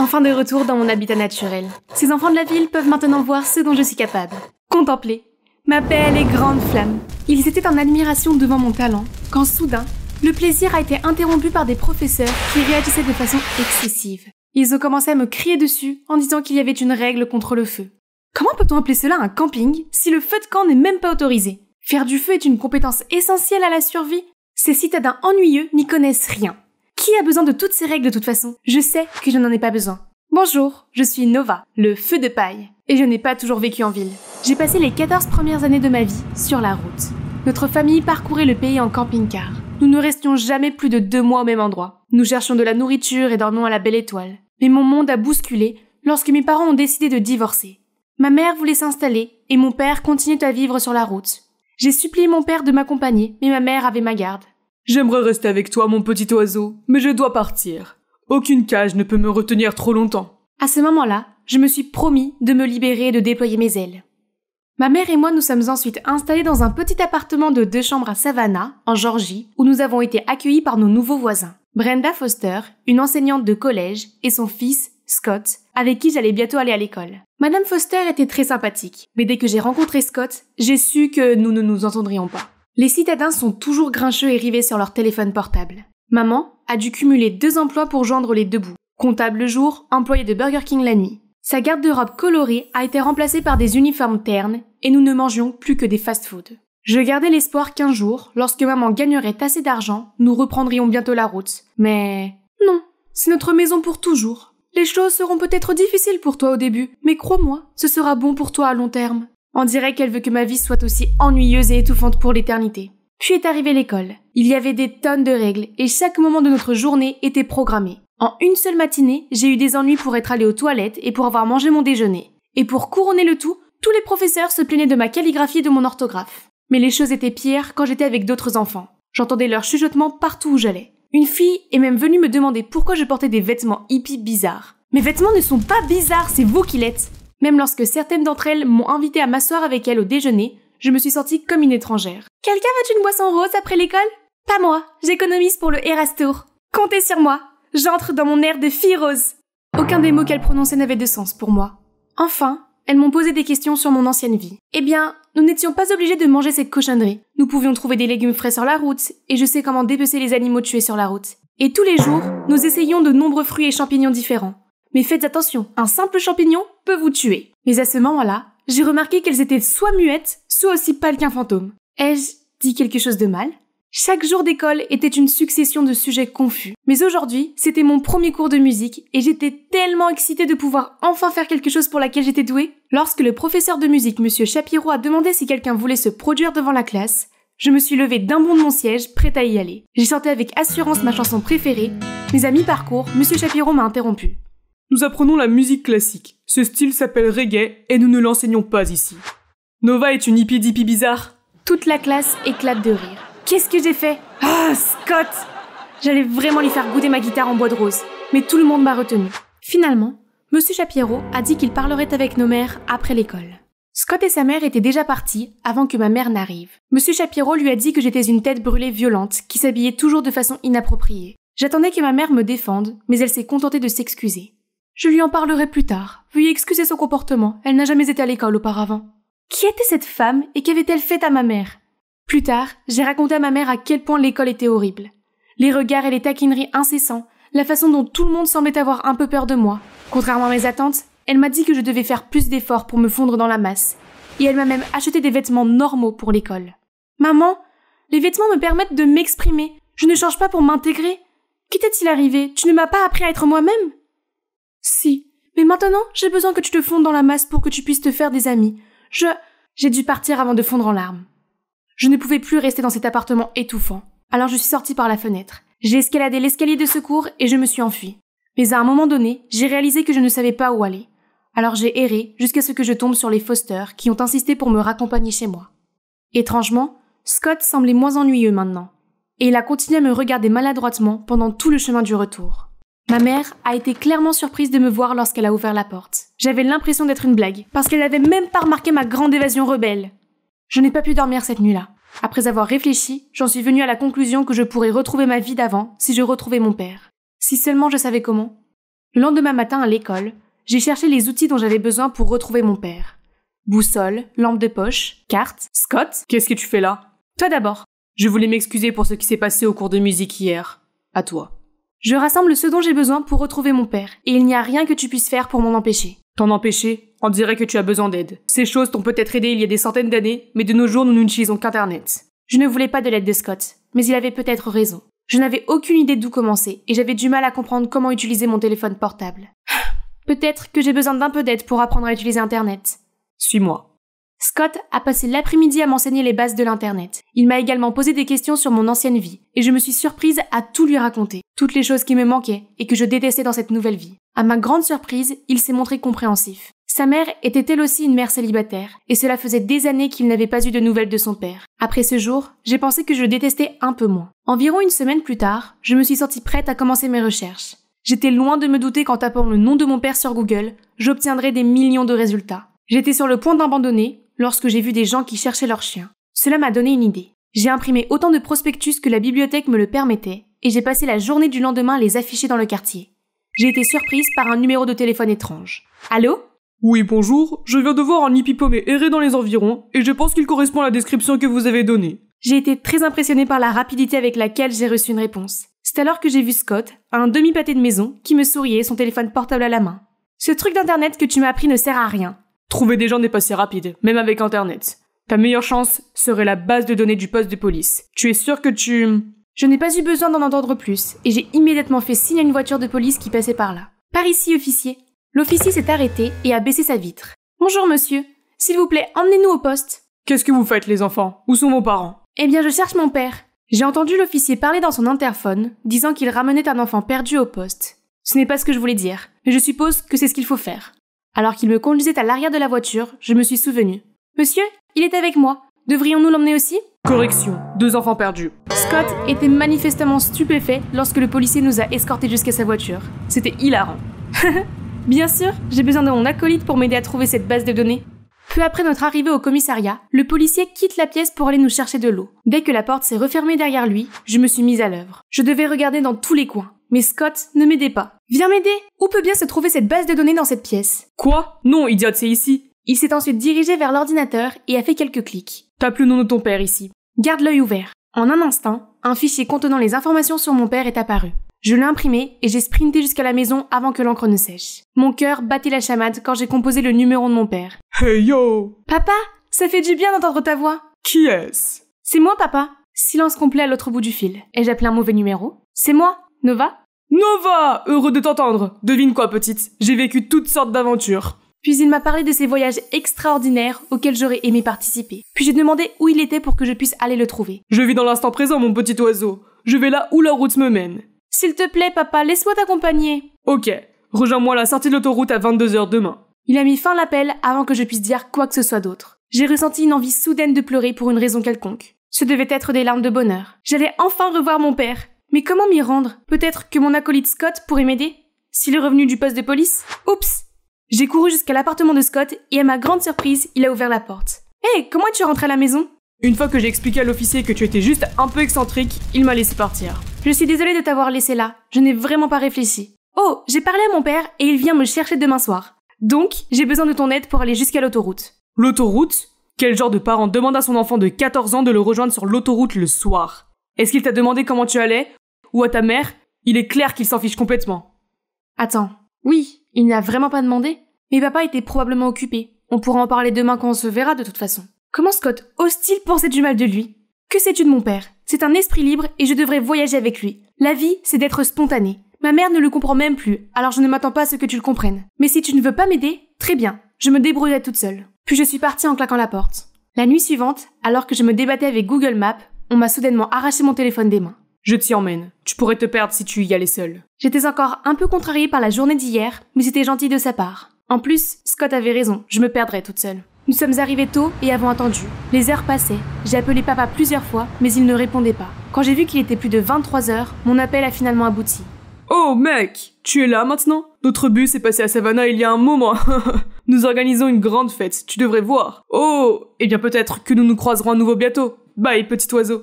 Enfin de retour dans mon habitat naturel. Ces enfants de la ville peuvent maintenant voir ce dont je suis capable. Contempler ma belle et grande flamme. Ils étaient en admiration devant mon talent, quand soudain, le plaisir a été interrompu par des professeurs qui réagissaient de façon excessive. Ils ont commencé à me crier dessus en disant qu'il y avait une règle contre le feu. Comment peut-on appeler cela un camping si le feu de camp n'est même pas autorisé? Faire du feu est une compétence essentielle à la survie. Ces citadins ennuyeux n'y connaissent rien. Qui a besoin de toutes ces règles de toute façon? Je sais que je n'en ai pas besoin. Bonjour, je suis Nova, le feu de paille, et je n'ai pas toujours vécu en ville. J'ai passé les 14 premières années de ma vie sur la route. Notre famille parcourait le pays en camping-car. Nous ne restions jamais plus de 2 mois au même endroit. Nous cherchions de la nourriture et dormions à la belle étoile. Mais mon monde a bousculé lorsque mes parents ont décidé de divorcer. Ma mère voulait s'installer et mon père continuait à vivre sur la route. J'ai supplié mon père de m'accompagner, mais ma mère avait ma garde. J'aimerais rester avec toi, mon petit oiseau, mais je dois partir. Aucune cage ne peut me retenir trop longtemps. À ce moment-là, je me suis promis de me libérer et de déployer mes ailes. Ma mère et moi nous sommes ensuite installés dans un petit appartement de 2 chambres à Savannah, en Georgie, où nous avons été accueillis par nos nouveaux voisins. Brenda Foster, une enseignante de collège, et son fils, Scott, avec qui j'allais bientôt aller à l'école. Madame Foster était très sympathique, mais dès que j'ai rencontré Scott, j'ai su que nous ne nous entendrions pas. Les citadins sont toujours grincheux et rivés sur leur téléphone portable. Maman a dû cumuler 2 emplois pour joindre les 2 bouts. Comptable le jour, employé de Burger King la nuit. Sa garde-robe colorée a été remplacée par des uniformes ternes et nous ne mangions plus que des fast-foods. Je gardais l'espoir qu'un jour, lorsque maman gagnerait assez d'argent, nous reprendrions bientôt la route. Mais non, c'est notre maison pour toujours. Les choses seront peut-être difficiles pour toi au début, mais crois-moi, ce sera bon pour toi à long terme. On dirait qu'elle veut que ma vie soit aussi ennuyeuse et étouffante pour l'éternité. Puis est arrivée l'école. Il y avait des tonnes de règles et chaque moment de notre journée était programmé. En une seule matinée, j'ai eu des ennuis pour être allée aux toilettes et pour avoir mangé mon déjeuner. Et pour couronner le tout, tous les professeurs se plaignaient de ma calligraphie et de mon orthographe. Mais les choses étaient pires quand j'étais avec d'autres enfants. J'entendais leurs chuchotements partout où j'allais. Une fille est même venue me demander pourquoi je portais des vêtements hippies bizarres. Mes vêtements ne sont pas bizarres, c'est vous qui l'êtes. Même lorsque certaines d'entre elles m'ont invité à m'asseoir avec elles au déjeuner, je me suis sentie comme une étrangère. Quelqu'un veut une boisson rose après l'école? Pas moi, j'économise pour le Eras Tour. Comptez sur moi, j'entre dans mon air de fille rose. Aucun des mots qu'elles prononçaient n'avait de sens pour moi. Enfin, elles m'ont posé des questions sur mon ancienne vie. Eh bien, nous n'étions pas obligés de manger cette cochonnerie. Nous pouvions trouver des légumes frais sur la route, et je sais comment dépecer les animaux tués sur la route. Et tous les jours, nous essayions de nombreux fruits et champignons différents. Mais faites attention, un simple champignon peut vous tuer. Mais à ce moment-là, j'ai remarqué qu'elles étaient soit muettes, soit aussi pâles qu'un fantôme. Ai-je dit quelque chose de mal? Chaque jour d'école était une succession de sujets confus. Mais aujourd'hui, c'était mon premier cours de musique et j'étais tellement excitée de pouvoir enfin faire quelque chose pour laquelle j'étais douée. Lorsque le professeur de musique, Monsieur Shapiro, a demandé si quelqu'un voulait se produire devant la classe, je me suis levée d'un bond de mon siège, prête à y aller. J'ai chanté avec assurance ma chanson préférée, mais à mi-parcours, Monsieur Shapiro m'a interrompu. Nous apprenons la musique classique. Ce style s'appelle reggae et nous ne l'enseignons pas ici. Nova est une hippie-dippie bizarre. Toute la classe éclate de rire. Qu'est-ce que j'ai fait? Ah, Scott! J'allais vraiment lui faire goûter ma guitare en bois de rose, mais tout le monde m'a retenu. Finalement, Monsieur Shapiro a dit qu'il parlerait avec nos mères après l'école. Scott et sa mère étaient déjà partis avant que ma mère n'arrive. Monsieur Shapiro lui a dit que j'étais une tête brûlée violente qui s'habillait toujours de façon inappropriée. J'attendais que ma mère me défende, mais elle s'est contentée de s'excuser. Je lui en parlerai plus tard. Veuillez excuser son comportement, elle n'a jamais été à l'école auparavant. Qui était cette femme et qu'avait-elle fait à ma mère? Plus tard, j'ai raconté à ma mère à quel point l'école était horrible. Les regards et les taquineries incessants, la façon dont tout le monde semblait avoir un peu peur de moi. Contrairement à mes attentes, elle m'a dit que je devais faire plus d'efforts pour me fondre dans la masse. Et elle m'a même acheté des vêtements normaux pour l'école. Maman, les vêtements me permettent de m'exprimer. Je ne change pas pour m'intégrer. Qu'était-il arrivé? Tu ne m'as pas appris à être moi-même? Si, mais maintenant, j'ai besoin que tu te fondes dans la masse pour que tu puisses te faire des amis. J'ai dû partir avant de fondre en larmes. Je ne pouvais plus rester dans cet appartement étouffant. Alors je suis sortie par la fenêtre. J'ai escaladé l'escalier de secours et je me suis enfuie. Mais à un moment donné, j'ai réalisé que je ne savais pas où aller. Alors j'ai erré jusqu'à ce que je tombe sur les Foster qui ont insisté pour me raccompagner chez moi. Étrangement, Scott semblait moins ennuyeux maintenant. Et il a continué à me regarder maladroitement pendant tout le chemin du retour. Ma mère a été clairement surprise de me voir lorsqu'elle a ouvert la porte. J'avais l'impression d'être une blague, parce qu'elle n'avait même pas remarqué ma grande évasion rebelle. Je n'ai pas pu dormir cette nuit-là. Après avoir réfléchi, j'en suis venue à la conclusion que je pourrais retrouver ma vie d'avant si je retrouvais mon père. Si seulement je savais comment. Le lendemain matin à l'école, j'ai cherché les outils dont j'avais besoin pour retrouver mon père. Boussole, lampe de poche, carte. Scott, qu'est-ce que tu fais là? Toi d'abord. Je voulais m'excuser pour ce qui s'est passé au cours de musique hier. À toi. Je rassemble ce dont j'ai besoin pour retrouver mon père, et il n'y a rien que tu puisses faire pour m'en empêcher. T'en empêcher? On dirait que tu as besoin d'aide. Ces choses t'ont peut-être aidé il y a des centaines d'années, mais de nos jours nous n'utilisons qu'Internet. Je ne voulais pas de l'aide de Scott, mais il avait peut-être raison. Je n'avais aucune idée d'où commencer, et j'avais du mal à comprendre comment utiliser mon téléphone portable. Peut-être que j'ai besoin d'un peu d'aide pour apprendre à utiliser Internet. Suis-moi. Scott a passé l'après-midi à m'enseigner les bases de l'Internet. Il m'a également posé des questions sur mon ancienne vie, et je me suis surprise à tout lui raconter, toutes les choses qui me manquaient et que je détestais dans cette nouvelle vie. À ma grande surprise, il s'est montré compréhensif. Sa mère était elle aussi une mère célibataire, et cela faisait des années qu'il n'avait pas eu de nouvelles de son père. Après ce jour, j'ai pensé que je le détestais un peu moins. Environ une semaine plus tard, je me suis sentie prête à commencer mes recherches. J'étais loin de me douter qu'en tapant le nom de mon père sur Google, j'obtiendrais des millions de résultats. J'étais sur le point d'abandonner lorsque j'ai vu des gens qui cherchaient leur chien. Cela m'a donné une idée. J'ai imprimé autant de prospectus que la bibliothèque me le permettait, et j'ai passé la journée du lendemain à les afficher dans le quartier. J'ai été surprise par un numéro de téléphone étrange. Allô? Oui, bonjour, je viens de voir un hippie paumé errer dans les environs, et je pense qu'il correspond à la description que vous avez donnée. J'ai été très impressionnée par la rapidité avec laquelle j'ai reçu une réponse. C'est alors que j'ai vu Scott, à un demi-pâté de maison, qui me souriait, son téléphone portable à la main. Ce truc d'internet que tu m'as appris ne sert à rien. Trouver des gens n'est pas si rapide, même avec Internet. Ta meilleure chance serait la base de données du poste de police. Tu es sûr que tu... Je n'ai pas eu besoin d'en entendre plus, et j'ai immédiatement fait signe à une voiture de police qui passait par là. Par ici, officier. L'officier s'est arrêté et a baissé sa vitre. Bonjour, monsieur. S'il vous plaît, emmenez-nous au poste. Qu'est-ce que vous faites, les enfants? Où sont vos parents? Eh bien, je cherche mon père. J'ai entendu l'officier parler dans son interphone, disant qu'il ramenait un enfant perdu au poste. Ce n'est pas ce que je voulais dire, mais je suppose que c'est ce qu'il faut faire. Alors qu'il me conduisait à l'arrière de la voiture, je me suis souvenue. Monsieur, il est avec moi. Devrions-nous l'emmener aussi? Correction, 2 enfants perdus. Scott était manifestement stupéfait lorsque le policier nous a escortés jusqu'à sa voiture. C'était hilarant. Bien sûr, j'ai besoin de mon acolyte pour m'aider à trouver cette base de données. Peu après notre arrivée au commissariat, le policier quitte la pièce pour aller nous chercher de l'eau. Dès que la porte s'est refermée derrière lui, je me suis mise à l'œuvre. Je devais regarder dans tous les coins. Mais Scott ne m'aidait pas. Viens m'aider! Où peut bien se trouver cette base de données dans cette pièce? Quoi? Non, idiote, c'est ici. Il s'est ensuite dirigé vers l'ordinateur et a fait quelques clics. Tape le nom de ton père ici. Garde l'œil ouvert. En un instant, un fichier contenant les informations sur mon père est apparu. Je l'ai imprimé et j'ai sprinté jusqu'à la maison avant que l'encre ne sèche. Mon cœur battait la chamade quand j'ai composé le numéro de mon père. Hey yo! Papa, ça fait du bien d'entendre ta voix. Qui est-ce? C'est moi, papa. Silence complet à l'autre bout du fil. Ai-je appelé un mauvais numéro? C'est moi, Nova? Nova! Heureux de t'entendre. Devine quoi, petite? J'ai vécu toutes sortes d'aventures. Puis il m'a parlé de ces voyages extraordinaires auxquels j'aurais aimé participer. Puis j'ai demandé où il était pour que je puisse aller le trouver. Je vis dans l'instant présent, mon petit oiseau. Je vais là où la route me mène. S'il te plaît, papa, laisse-moi t'accompagner. Ok, rejoins-moi à la sortie de l'autoroute à 22h demain. Il a mis fin à l'appel avant que je puisse dire quoi que ce soit d'autre. J'ai ressenti une envie soudaine de pleurer pour une raison quelconque. Ce devait être des larmes de bonheur. J'allais enfin revoir mon père. Mais comment m'y rendre? Peut-être que mon acolyte Scott pourrait m'aider? S'il est revenu du poste de police? Oups! J'ai couru jusqu'à l'appartement de Scott et à ma grande surprise, il a ouvert la porte. Hé, comment es-tu rentré à la maison? Une fois que j'ai expliqué à l'officier que tu étais juste un peu excentrique, il m'a laissé partir. Je suis désolée de t'avoir laissé là. Je n'ai vraiment pas réfléchi. Oh, j'ai parlé à mon père et il vient me chercher demain soir. Donc, j'ai besoin de ton aide pour aller jusqu'à l'autoroute. L'autoroute? Quel genre de parent demande à son enfant de 14 ans de le rejoindre sur l'autoroute le soir? Est-ce qu'il t'a demandé comment tu allais? Ou à ta mère? Il est clair qu'il s'en fiche complètement. Attends. Oui, il n'a vraiment pas demandé? Mais papa était probablement occupé. On pourra en parler demain quand on se verra de toute façon. Comment Scott ose-t-il penser du mal de lui? Que sais-tu de mon père? C'est un esprit libre et je devrais voyager avec lui. La vie, c'est d'être spontané. Ma mère ne le comprend même plus, alors je ne m'attends pas à ce que tu le comprennes. Mais si tu ne veux pas m'aider, très bien, je me débrouillerai toute seule. Puis je suis partie en claquant la porte. La nuit suivante, alors que je me débattais avec Google Maps, on m'a soudainement arraché mon téléphone des mains. Je t'y emmène. Tu pourrais te perdre si tu y allais seule. J'étais encore un peu contrariée par la journée d'hier, mais c'était gentil de sa part. En plus, Scott avait raison, je me perdrais toute seule. Nous sommes arrivés tôt et avons attendu. Les heures passaient. J'ai appelé papa plusieurs fois, mais il ne répondait pas. Quand j'ai vu qu'il était plus de 23h, mon appel a finalement abouti. Oh mec, tu es là maintenant? Notre bus est passé à Savannah il y a un moment. Nous organisons une grande fête, tu devrais voir. Oh, eh bien peut-être que nous nous croiserons à nouveau bientôt. Bye petit oiseau.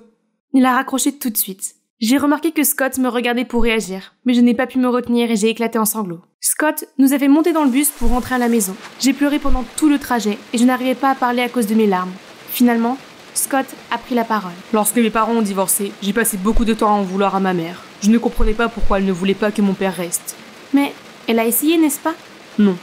Il a raccroché tout de suite. J'ai remarqué que Scott me regardait pour réagir, mais je n'ai pas pu me retenir et j'ai éclaté en sanglots. Scott nous avait monté dans le bus pour rentrer à la maison. J'ai pleuré pendant tout le trajet et je n'arrivais pas à parler à cause de mes larmes. Finalement, Scott a pris la parole. Lorsque mes parents ont divorcé, j'ai passé beaucoup de temps à en vouloir à ma mère. Je ne comprenais pas pourquoi elle ne voulait pas que mon père reste. Mais elle a essayé, n'est-ce pas? Non.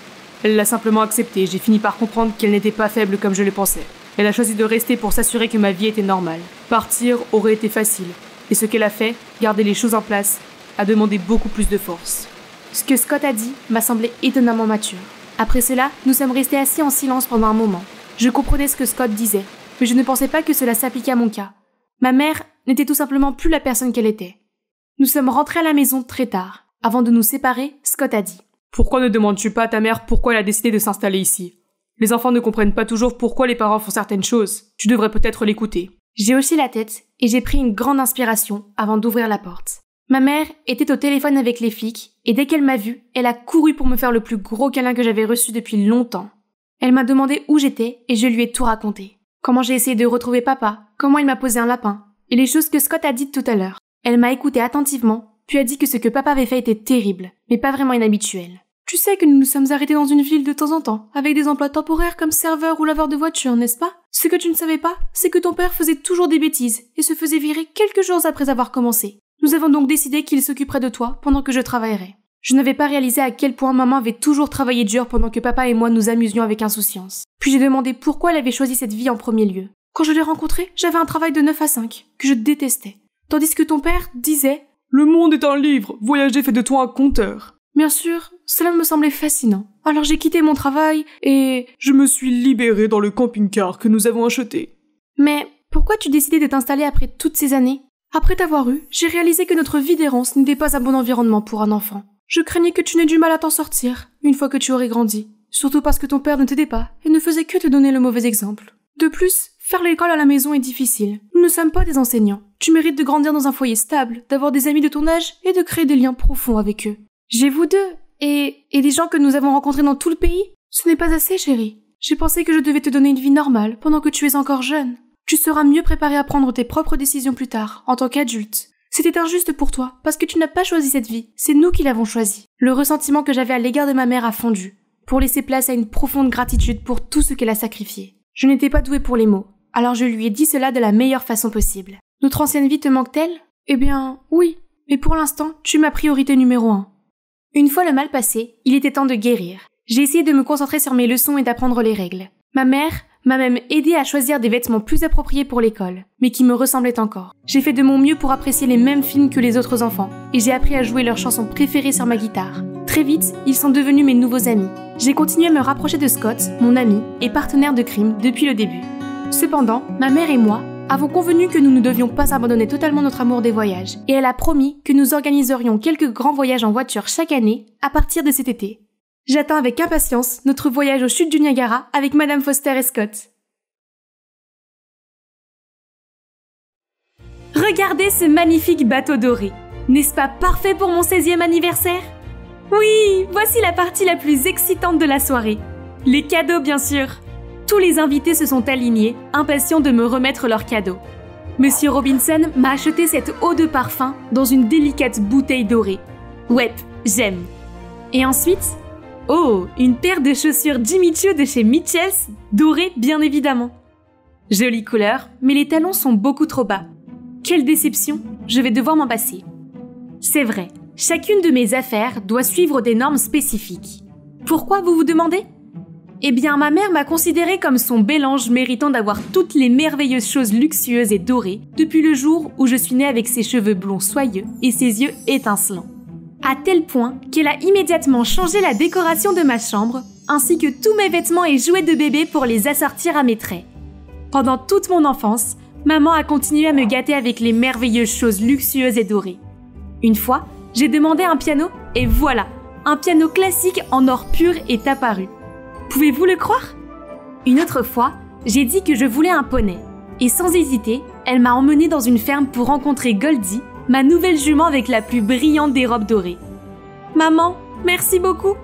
Elle l'a simplement accepté et j'ai fini par comprendre qu'elle n'était pas faible comme je le pensais. Elle a choisi de rester pour s'assurer que ma vie était normale. Partir aurait été facile. Et ce qu'elle a fait, garder les choses en place, a demandé beaucoup plus de force. Ce que Scott a dit m'a semblé étonnamment mature. Après cela, nous sommes restés assis en silence pendant un moment. Je comprenais ce que Scott disait, mais je ne pensais pas que cela s'appliquait à mon cas. Ma mère n'était tout simplement plus la personne qu'elle était. Nous sommes rentrés à la maison très tard. Avant de nous séparer, Scott a dit: Pourquoi ne demandes-tu pas à ta mère pourquoi elle a décidé de s'installer ici? Les enfants ne comprennent pas toujours pourquoi les parents font certaines choses. Tu devrais peut-être l'écouter. J'ai hoché la tête et j'ai pris une grande inspiration avant d'ouvrir la porte. Ma mère était au téléphone avec les flics et dès qu'elle m'a vue, elle a couru pour me faire le plus gros câlin que j'avais reçu depuis longtemps. Elle m'a demandé où j'étais et je lui ai tout raconté. Comment j'ai essayé de retrouver papa, comment il m'a posé un lapin, et les choses que Scott a dites tout à l'heure. Elle m'a écouté attentivement, puis a dit que ce que papa avait fait était terrible, mais pas vraiment inhabituel. Tu sais que nous nous sommes arrêtés dans une ville de temps en temps, avec des emplois temporaires comme serveur ou laveur de voiture, n'est-ce pas? Ce que tu ne savais pas, c'est que ton père faisait toujours des bêtises et se faisait virer quelques jours après avoir commencé. Nous avons donc décidé qu'il s'occuperait de toi pendant que je travaillerais. Je n'avais pas réalisé à quel point maman avait toujours travaillé dur pendant que papa et moi nous amusions avec insouciance. Puis j'ai demandé pourquoi elle avait choisi cette vie en premier lieu. Quand je l'ai rencontrée, j'avais un travail de 9 à 5, que je détestais. Tandis que ton père disait « Le monde est un livre, voyager fait de toi un conteur ». Bien sûr, cela me semblait fascinant. Alors j'ai quitté mon travail et... Je me suis libérée dans le camping-car que nous avons acheté. Mais pourquoi tu décidais de t'installer après toutes ces années? Après t'avoir eu, j'ai réalisé que notre vie d'errance n'était pas un bon environnement pour un enfant. Je craignais que tu n'aies du mal à t'en sortir, une fois que tu aurais grandi. Surtout parce que ton père ne t'aidait pas et ne faisait que te donner le mauvais exemple. De plus, faire l'école à la maison est difficile. Nous ne sommes pas des enseignants. Tu mérites de grandir dans un foyer stable, d'avoir des amis de ton âge et de créer des liens profonds avec eux. J'ai vous deux, et les gens que nous avons rencontrés dans tout le pays. Ce n'est pas assez, chérie. J'ai pensé que je devais te donner une vie normale pendant que tu es encore jeune. Tu seras mieux préparée à prendre tes propres décisions plus tard, en tant qu'adulte. C'était injuste pour toi, parce que tu n'as pas choisi cette vie. C'est nous qui l'avons choisie. Le ressentiment que j'avais à l'égard de ma mère a fondu, pour laisser place à une profonde gratitude pour tout ce qu'elle a sacrifié. Je n'étais pas douée pour les mots, alors je lui ai dit cela de la meilleure façon possible. Notre ancienne vie te manque-t-elle? Eh bien, oui. Mais pour l'instant, tu es ma priorité numéro 1. Une fois le mal passé, il était temps de guérir. J'ai essayé de me concentrer sur mes leçons et d'apprendre les règles. Ma mère m'a même aidé à choisir des vêtements plus appropriés pour l'école, mais qui me ressemblaient encore. J'ai fait de mon mieux pour apprécier les mêmes films que les autres enfants, et j'ai appris à jouer leurs chansons préférées sur ma guitare. Très vite, ils sont devenus mes nouveaux amis. J'ai continué à me rapprocher de Scott, mon ami et partenaire de crime depuis le début. Cependant, ma mère et moi avons convenu que nous ne devions pas abandonner totalement notre amour des voyages, et elle a promis que nous organiserions quelques grands voyages en voiture chaque année à partir de cet été. J'attends avec impatience notre voyage aux chutes du Niagara avec Madame Foster et Scott. Regardez ce magnifique bateau doré. N'est-ce pas parfait pour mon 16e anniversaire? Oui, voici la partie la plus excitante de la soirée. Les cadeaux, bien sûr. Tous les invités se sont alignés, impatients de me remettre leurs cadeaux. Monsieur Robinson m'a acheté cette eau de parfum dans une délicate bouteille dorée. Ouais, j'aime. Et ensuite, oh, une paire de chaussures Jimmy Choo de chez Mitchells, dorées bien évidemment. Jolie couleur, mais les talons sont beaucoup trop bas. Quelle déception, je vais devoir m'en passer. C'est vrai, chacune de mes affaires doit suivre des normes spécifiques. Pourquoi, vous vous demandez? Eh bien, ma mère m'a considérée comme son bel ange méritant d'avoir toutes les merveilleuses choses luxueuses et dorées depuis le jour où je suis née avec ses cheveux blonds soyeux et ses yeux étincelants. À tel point qu'elle a immédiatement changé la décoration de ma chambre, ainsi que tous mes vêtements et jouets de bébé pour les assortir à mes traits. Pendant toute mon enfance, maman a continué à me gâter avec les merveilleuses choses luxueuses et dorées. Une fois, j'ai demandé un piano et voilà, un piano classique en or pur est apparu. Pouvez-vous le croire? Une autre fois, j'ai dit que je voulais un poney. Et sans hésiter, elle m'a emmenée dans une ferme pour rencontrer Goldie, ma nouvelle jument avec la plus brillante des robes dorées. Maman, merci beaucoup.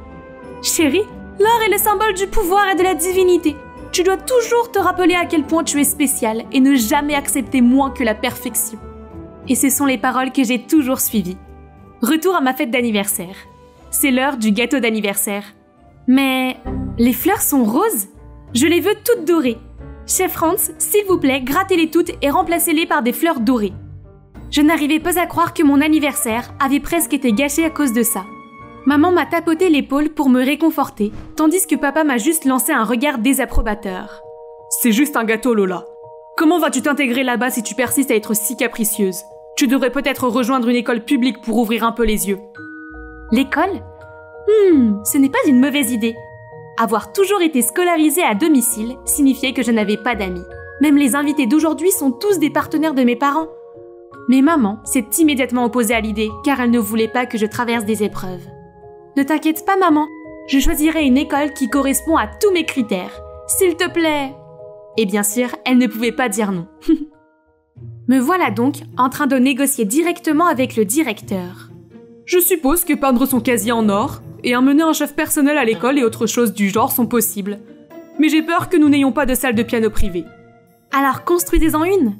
Chérie, l'or est le symbole du pouvoir et de la divinité. Tu dois toujours te rappeler à quel point tu es spéciale et ne jamais accepter moins que la perfection. Et ce sont les paroles que j'ai toujours suivies. Retour à ma fête d'anniversaire. C'est l'heure du gâteau d'anniversaire. Mais les fleurs sont roses? Je les veux toutes dorées. Chef Franz, s'il vous plaît, grattez-les toutes et remplacez-les par des fleurs dorées. Je n'arrivais pas à croire que mon anniversaire avait presque été gâché à cause de ça. Maman m'a tapoté l'épaule pour me réconforter, tandis que papa m'a juste lancé un regard désapprobateur. C'est juste un gâteau, Lola. Comment vas-tu t'intégrer là-bas si tu persistes à être si capricieuse? Tu devrais peut-être rejoindre une école publique pour ouvrir un peu les yeux. L'école? Ce n'est pas une mauvaise idée. Avoir toujours été scolarisée à domicile signifiait que je n'avais pas d'amis. Même les invités d'aujourd'hui sont tous des partenaires de mes parents. Mais maman s'est immédiatement opposée à l'idée car elle ne voulait pas que je traverse des épreuves. Ne t'inquiète pas, maman, je choisirai une école qui correspond à tous mes critères. S'il te plaît. Et bien sûr, elle ne pouvait pas dire non. Me voilà donc en train de négocier directement avec le directeur. Je suppose que peindre son casier en or et emmener un chef personnel à l'école et autres choses du genre sont possibles. Mais j'ai peur que nous n'ayons pas de salle de piano privée. Alors construisez-en une.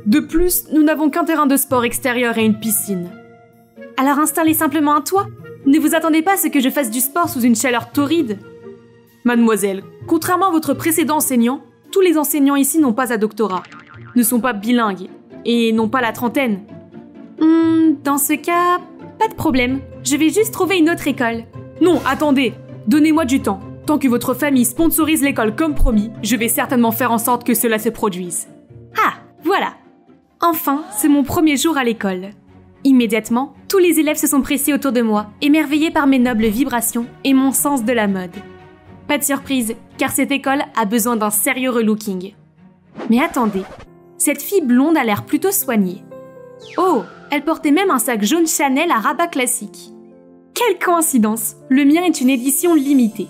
De plus, nous n'avons qu'un terrain de sport extérieur et une piscine. Alors installez simplement un toit. Ne vous attendez pas à ce que je fasse du sport sous une chaleur torride. Mademoiselle, contrairement à votre précédent enseignant, tous les enseignants ici n'ont pas un doctorat, ne sont pas bilingues et n'ont pas la trentaine. Dans ce cas, pas de problème. Je vais juste trouver une autre école. Non, attendez, donnez-moi du temps. Tant que votre famille sponsorise l'école comme promis, je vais certainement faire en sorte que cela se produise. Ah, voilà. Enfin, c'est mon premier jour à l'école. Immédiatement, tous les élèves se sont pressés autour de moi, émerveillés par mes nobles vibrations et mon sens de la mode. Pas de surprise, car cette école a besoin d'un sérieux relooking. Mais attendez, cette fille blonde a l'air plutôt soignée. Oh, elle portait même un sac jaune Chanel à rabat classique. Quelle coïncidence, le mien est une édition limitée.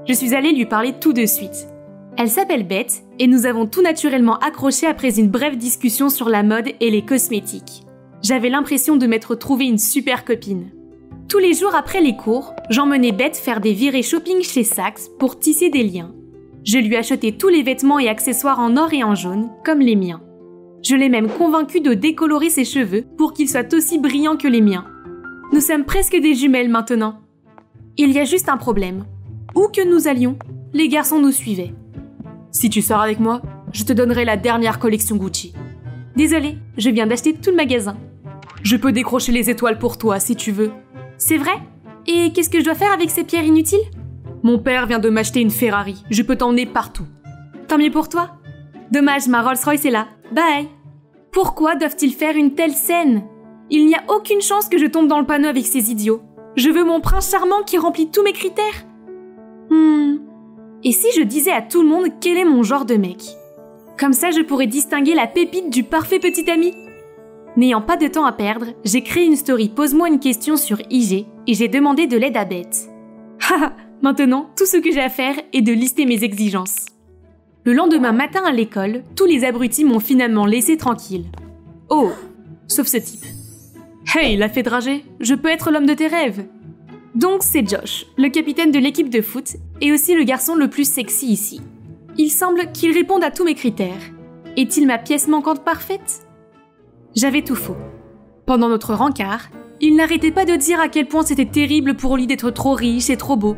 Je suis allée lui parler tout de suite. Elle s'appelle Beth et nous avons tout naturellement accroché après une brève discussion sur la mode et les cosmétiques. J'avais l'impression de m'être trouvé une super copine. Tous les jours après les cours, j'emmenais Beth faire des virées shopping chez Saks pour tisser des liens. Je lui achetais tous les vêtements et accessoires en or et en jaune, comme les miens. Je l'ai même convaincue de décolorer ses cheveux pour qu'ils soient aussi brillants que les miens. Nous sommes presque des jumelles maintenant. Il y a juste un problème. Où que nous allions, les garçons nous suivaient. Si tu sors avec moi, je te donnerai la dernière collection Gucci. Désolée, je viens d'acheter tout le magasin. Je peux décrocher les étoiles pour toi si tu veux. C'est vrai? Et qu'est-ce que je dois faire avec ces pierres inutiles? Mon père vient de m'acheter une Ferrari. Je peux t'emmener partout. Tant mieux pour toi. Dommage, ma Rolls-Royce est là. Bye. Pourquoi doivent-ils faire une telle scène? Il n'y a aucune chance que je tombe dans le panneau avec ces idiots. Je veux mon prince charmant qui remplit tous mes critères. Et si je disais à tout le monde quel est mon genre de mec? Comme ça, je pourrais distinguer la pépite du parfait petit ami. N'ayant pas de temps à perdre, j'ai créé une story Pose-moi une question sur IG et j'ai demandé de l'aide à Beth. Haha, maintenant, tout ce que j'ai à faire est de lister mes exigences. Le lendemain matin à l'école, tous les abrutis m'ont finalement laissé tranquille. Oh, sauf ce type. Hey, la fée dragée, je peux être l'homme de tes rêves. Donc c'est Josh, le capitaine de l'équipe de foot, et aussi le garçon le plus sexy ici. Il semble qu'il réponde à tous mes critères. Est-il ma pièce manquante parfaite? J'avais tout faux. Pendant notre rencard, il n'arrêtait pas de dire à quel point c'était terrible pour lui d'être trop riche et trop beau.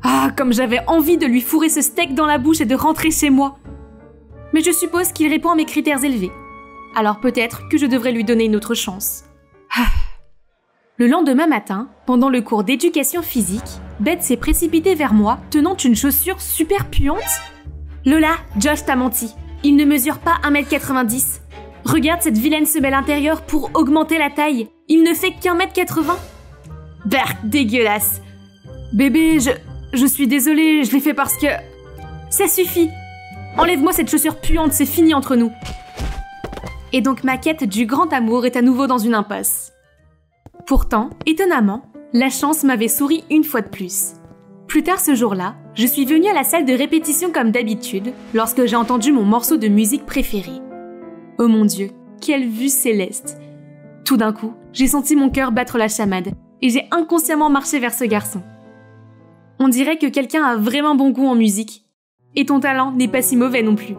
Ah, comme j'avais envie de lui fourrer ce steak dans la bouche et de rentrer chez moi. Mais je suppose qu'il répond à mes critères élevés. Alors peut-être que je devrais lui donner une autre chance. Ah. Le lendemain matin, pendant le cours d'éducation physique, Beth s'est précipitée vers moi, tenant une chaussure super puante. Lola, Josh t'a menti. Il ne mesure pas 1m90. Regarde cette vilaine semelle intérieure pour augmenter la taille. Il ne fait qu'1m80. Berk, dégueulasse. Bébé, je suis désolée, je l'ai fait parce que... Ça suffit. Enlève-moi cette chaussure puante, c'est fini entre nous. Et donc ma quête du grand amour est à nouveau dans une impasse. Pourtant, étonnamment, la chance m'avait souri une fois de plus. Plus tard ce jour-là, je suis venue à la salle de répétition comme d'habitude, lorsque j'ai entendu mon morceau de musique préféré. Oh mon Dieu, quelle vue céleste! Tout d'un coup, j'ai senti mon cœur battre la chamade, et j'ai inconsciemment marché vers ce garçon. On dirait que quelqu'un a vraiment bon goût en musique. Et ton talent n'est pas si mauvais non plus.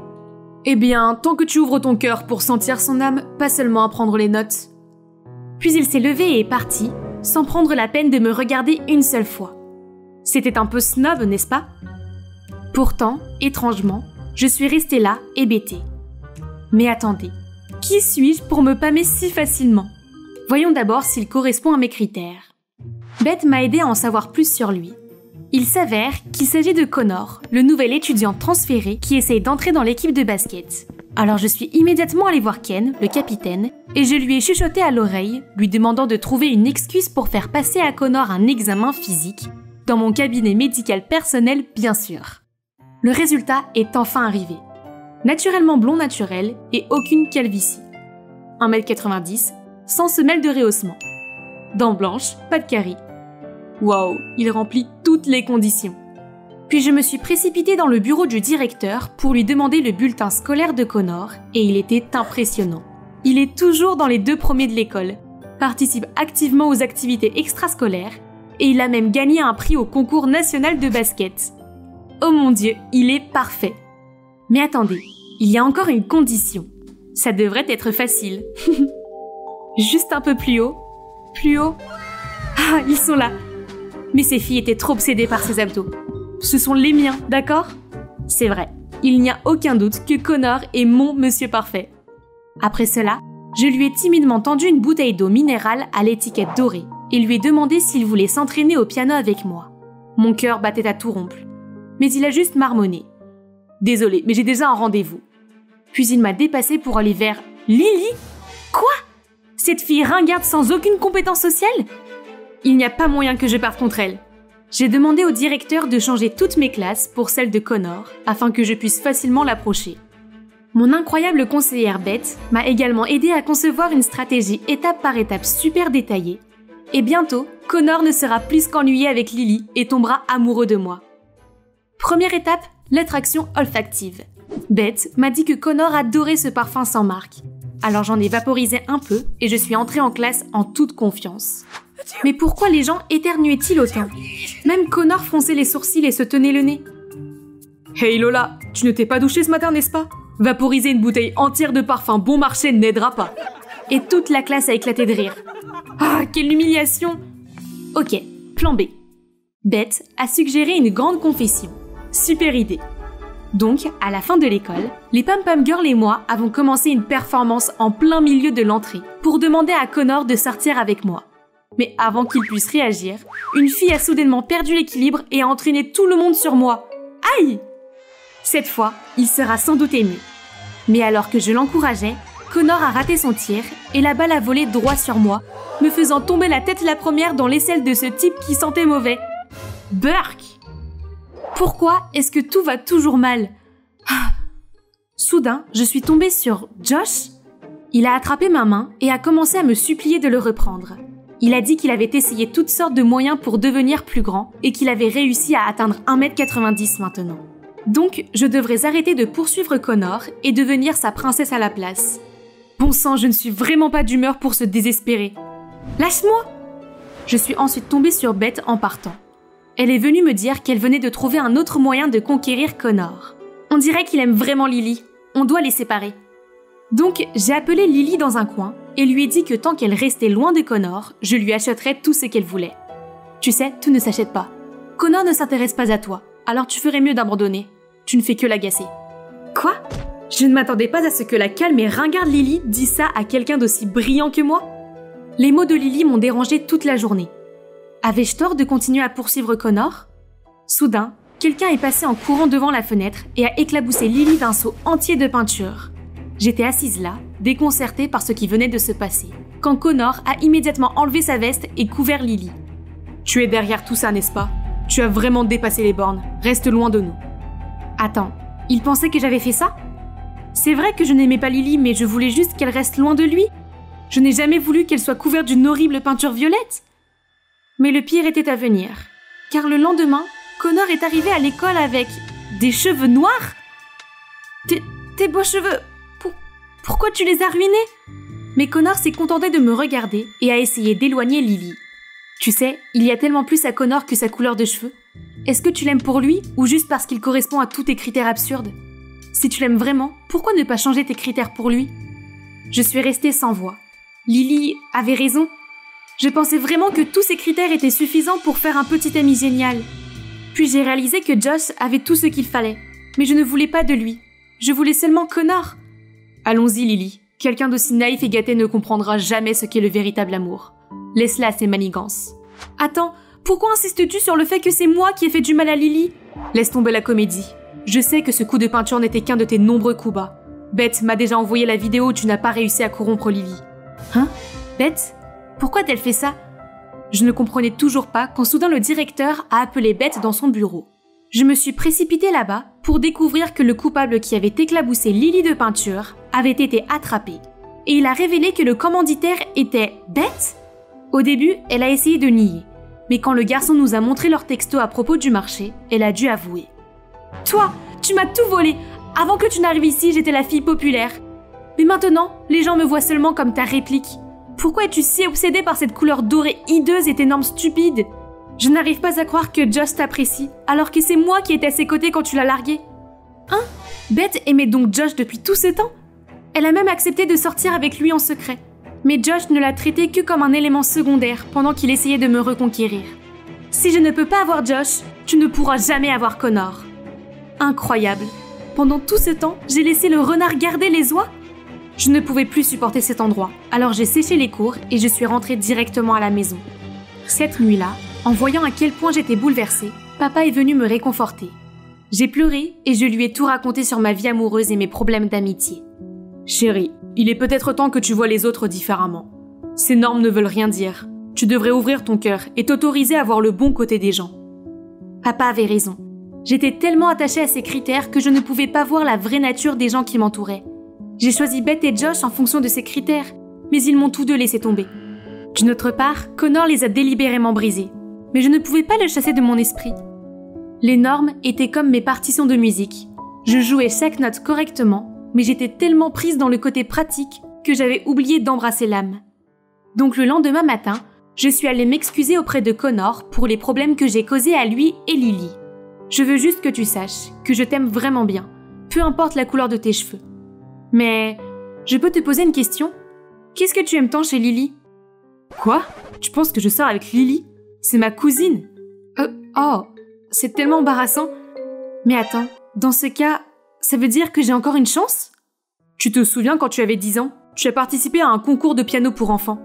Eh bien, tant que tu ouvres ton cœur pour sentir son âme, pas seulement à prendre les notes. Puis il s'est levé et est parti, sans prendre la peine de me regarder une seule fois. C'était un peu snob, n'est-ce pas? Pourtant, étrangement, je suis restée là, hébétée. Mais attendez, qui suis-je pour me pâmer si facilement? Voyons d'abord s'il correspond à mes critères. Beth m'a aidé à en savoir plus sur lui. Il s'avère qu'il s'agit de Connor, le nouvel étudiant transféré qui essaye d'entrer dans l'équipe de basket. Alors je suis immédiatement allée voir Ken, le capitaine, et je lui ai chuchoté à l'oreille, lui demandant de trouver une excuse pour faire passer à Connor un examen physique, dans mon cabinet médical personnel bien sûr. Le résultat est enfin arrivé. Naturellement blond naturel et aucune calvitie. 1m90, sans semelle de rehaussement. Dents blanches, pas de caries. Waouh, il remplit toutes les conditions. Puis je me suis précipitée dans le bureau du directeur pour lui demander le bulletin scolaire de Connor et il était impressionnant. Il est toujours dans les 2 premiers de l'école, participe activement aux activités extrascolaires et il a même gagné un prix au concours national de basket. Oh mon Dieu, il est parfait. Mais attendez, il y a encore une condition. Ça devrait être facile. Juste un peu plus haut. Plus haut. Ah, ils sont là. Mais ces filles étaient trop obsédées par ses abdos. Ce sont les miens, d'accord? C'est vrai, il n'y a aucun doute que Connor est mon monsieur parfait. Après cela, je lui ai timidement tendu une bouteille d'eau minérale à l'étiquette dorée et lui ai demandé s'il voulait s'entraîner au piano avec moi. Mon cœur battait à tout rompre. Mais il a juste marmonné. Désolé, mais j'ai déjà un rendez-vous. Puis il m'a dépassé pour aller vers Lily. Quoi? Cette fille ringarde sans aucune compétence sociale? Il n'y a pas moyen que je parte contre elle. J'ai demandé au directeur de changer toutes mes classes pour celle de Connor, afin que je puisse facilement l'approcher. Mon incroyable conseillère Beth m'a également aidé à concevoir une stratégie étape par étape super détaillée. Et bientôt, Connor ne sera plus qu'ennuyé avec Lily et tombera amoureux de moi. Première étape, l'attraction olfactive. Beth m'a dit que Connor adorait ce parfum sans marque. Alors j'en ai vaporisé un peu et je suis entrée en classe en toute confiance. Mais pourquoi les gens éternuaient-ils autant? Même Connor fronçait les sourcils et se tenait le nez. Hey Lola, tu ne t'es pas douchée ce matin, n'est-ce pas? Vaporiser une bouteille entière de parfum bon marché n'aidera pas. Et toute la classe a éclaté de rire. Ah, quelle humiliation! Ok, plan B. Beth a suggéré une grande confession. Super idée. Donc, à la fin de l'école, les Pam Pam Girls et moi avons commencé une performance en plein milieu de l'entrée pour demander à Connor de sortir avec moi. Mais avant qu'il puisse réagir, une fille a soudainement perdu l'équilibre et a entraîné tout le monde sur moi. Aïe! Cette fois, il sera sans doute ému. Mais alors que je l'encourageais, Connor a raté son tir et la balle a volé droit sur moi, me faisant tomber la tête la première dans l'aisselle de ce type qui sentait mauvais. Burk! Pourquoi est-ce que tout va toujours mal? Soudain, je suis tombée sur Josh. Il a attrapé ma main et a commencé à me supplier de le reprendre. Il a dit qu'il avait essayé toutes sortes de moyens pour devenir plus grand et qu'il avait réussi à atteindre 1m90 maintenant. Donc, je devrais arrêter de poursuivre Connor et devenir sa princesse à la place. Bon sang, je ne suis vraiment pas d'humeur pour se désespérer. Lâche-moi! Je suis ensuite tombée sur Beth en partant. Elle est venue me dire qu'elle venait de trouver un autre moyen de conquérir Connor. On dirait qu'il aime vraiment Lily. On doit les séparer. Donc, j'ai appelé Lily dans un coin et lui ai dit que tant qu'elle restait loin de Connor, je lui achèterais tout ce qu'elle voulait. Tu sais, tout ne s'achète pas. Connor ne s'intéresse pas à toi, alors tu ferais mieux d'abandonner. Tu ne fais que l'agacer. Quoi? Je ne m'attendais pas à ce que la calme et ringarde Lily dise ça à quelqu'un d'aussi brillant que moi. Les mots de Lily m'ont dérangée toute la journée. Avais-je tort de continuer à poursuivre Connor? Soudain, quelqu'un est passé en courant devant la fenêtre et a éclaboussé Lily d'un seau entier de peinture. J'étais assise là, déconcertée par ce qui venait de se passer, quand Connor a immédiatement enlevé sa veste et couvert Lily. Tu es derrière tout ça, n'est-ce pas? Tu as vraiment dépassé les bornes. Reste loin de nous. Attends, il pensait que j'avais fait ça? C'est vrai que je n'aimais pas Lily, mais je voulais juste qu'elle reste loin de lui. Je n'ai jamais voulu qu'elle soit couverte d'une horrible peinture violette. Mais le pire était à venir, car le lendemain, Connor est arrivé à l'école avec des cheveux noirs. Tes beaux cheveux, pourquoi tu les as ruinés? Mais Connor s'est contenté de me regarder et a essayé d'éloigner Lily. Tu sais, il y a tellement plus à Connor que sa couleur de cheveux. Est-ce que tu l'aimes pour lui ou juste parce qu'il correspond à tous tes critères absurdes? Si tu l'aimes vraiment, pourquoi ne pas changer tes critères pour lui? Je suis restée sans voix. Lily avait raison. Je pensais vraiment que tous ces critères étaient suffisants pour faire un petit ami génial. Puis j'ai réalisé que Josh avait tout ce qu'il fallait. Mais je ne voulais pas de lui. Je voulais seulement Connor. Allons-y, Lily. Quelqu'un d'aussi naïf et gâté ne comprendra jamais ce qu'est le véritable amour. Laisse-la à ses manigances. Attends, pourquoi insistes-tu sur le fait que c'est moi qui ai fait du mal à Lily? Laisse tomber la comédie. Je sais que ce coup de peinture n'était qu'un de tes nombreux coups bas. Beth m'a déjà envoyé la vidéo où tu n'as pas réussi à corrompre Lily. Hein? Beth? Pourquoi a-t-elle fait ça? Je ne comprenais toujours pas quand soudain le directeur a appelé Beth dans son bureau. Je me suis précipitée là-bas pour découvrir que le coupable qui avait éclaboussé Lily de peinture avait été attrapé. Et il a révélé que le commanditaire était Beth? Au début, elle a essayé de nier. Mais quand le garçon nous a montré leur texto à propos du marché, elle a dû avouer. Toi, tu m'as tout volé. Avant que tu n'arrives ici, j'étais la fille populaire. Mais maintenant, les gens me voient seulement comme ta réplique. Pourquoi es-tu si obsédée par cette couleur dorée hideuse et tes normes stupides? Je n'arrive pas à croire que Josh t'apprécie, alors que c'est moi qui étais à ses côtés quand tu l'as largué. Hein? Beth aimait donc Josh depuis tout ce temps? Elle a même accepté de sortir avec lui en secret. Mais Josh ne l'a traité que comme un élément secondaire pendant qu'il essayait de me reconquérir. Si je ne peux pas avoir Josh, tu ne pourras jamais avoir Connor. Incroyable. Pendant tout ce temps, j'ai laissé le renard garder les oies? Je ne pouvais plus supporter cet endroit, alors j'ai séché les cours et je suis rentrée directement à la maison. Cette nuit-là, en voyant à quel point j'étais bouleversée, papa est venu me réconforter. J'ai pleuré et je lui ai tout raconté sur ma vie amoureuse et mes problèmes d'amitié. Chérie, il est peut-être temps que tu vois les autres différemment. Ces normes ne veulent rien dire. Tu devrais ouvrir ton cœur et t'autoriser à voir le bon côté des gens. Papa avait raison. J'étais tellement attachée à ces critères que je ne pouvais pas voir la vraie nature des gens qui m'entouraient. J'ai choisi Beth et Josh en fonction de ces critères, mais ils m'ont tous deux laissé tomber. D'une autre part, Connor les a délibérément brisés, mais je ne pouvais pas le chasser de mon esprit. Les normes étaient comme mes partitions de musique. Je jouais chaque note correctement, mais j'étais tellement prise dans le côté pratique que j'avais oublié d'embrasser l'âme. Donc le lendemain matin, je suis allée m'excuser auprès de Connor pour les problèmes que j'ai causés à lui et Lily. Je veux juste que tu saches que je t'aime vraiment bien, peu importe la couleur de tes cheveux. Mais je peux te poser une question? Qu'est-ce que tu aimes tant chez Lily? Quoi? Tu penses que je sors avec Lily? C'est ma cousine. Oh, c'est tellement embarrassant. Mais attends, dans ce cas, ça veut dire que j'ai encore une chance? Tu te souviens quand tu avais 10 ans, tu as participé à un concours de piano pour enfants.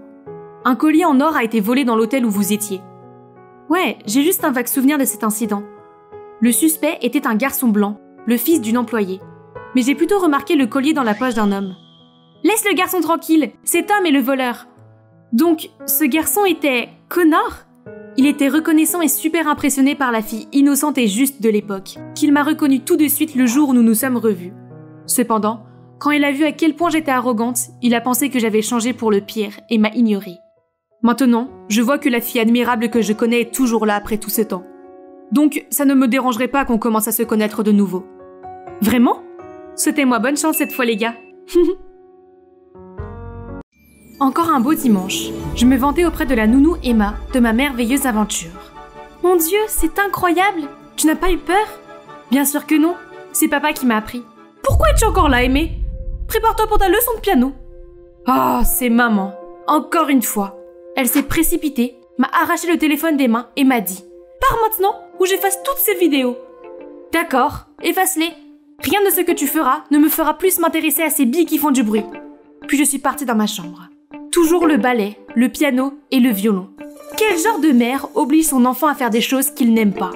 Un collier en or a été volé dans l'hôtel où vous étiez. Ouais, j'ai juste un vague souvenir de cet incident. Le suspect était un garçon blanc, le fils d'une employée. Mais j'ai plutôt remarqué le collier dans la poche d'un homme. Laisse le garçon tranquille, cet homme est le voleur. Donc, ce garçon était Connor? Il était reconnaissant et super impressionné par la fille innocente et juste de l'époque, qu'il m'a reconnue tout de suite le jour où nous nous sommes revus. Cependant, quand il a vu à quel point j'étais arrogante, il a pensé que j'avais changé pour le pire et m'a ignorée. Maintenant, je vois que la fille admirable que je connais est toujours là après tout ce temps. Donc, ça ne me dérangerait pas qu'on commence à se connaître de nouveau. Vraiment? Souhaitez-moi bonne chance cette fois, les gars. Encore un beau dimanche. Je me vantais auprès de la nounou Emma de ma merveilleuse aventure. Mon Dieu, c'est incroyable! Tu n'as pas eu peur? Bien sûr que non. C'est papa qui m'a appris. Pourquoi es-tu encore là, Aimée? Prépare-toi pour ta leçon de piano. Oh, c'est maman. Encore une fois. Elle s'est précipitée, m'a arraché le téléphone des mains et m'a dit « Pars maintenant ou j'efface toutes ces vidéos !» D'accord, efface-les. Rien de ce que tu feras ne me fera plus m'intéresser à ces billes qui font du bruit. Puis je suis partie dans ma chambre. Toujours le ballet, le piano et le violon. Quel genre de mère oblige son enfant à faire des choses qu'il n'aime pas?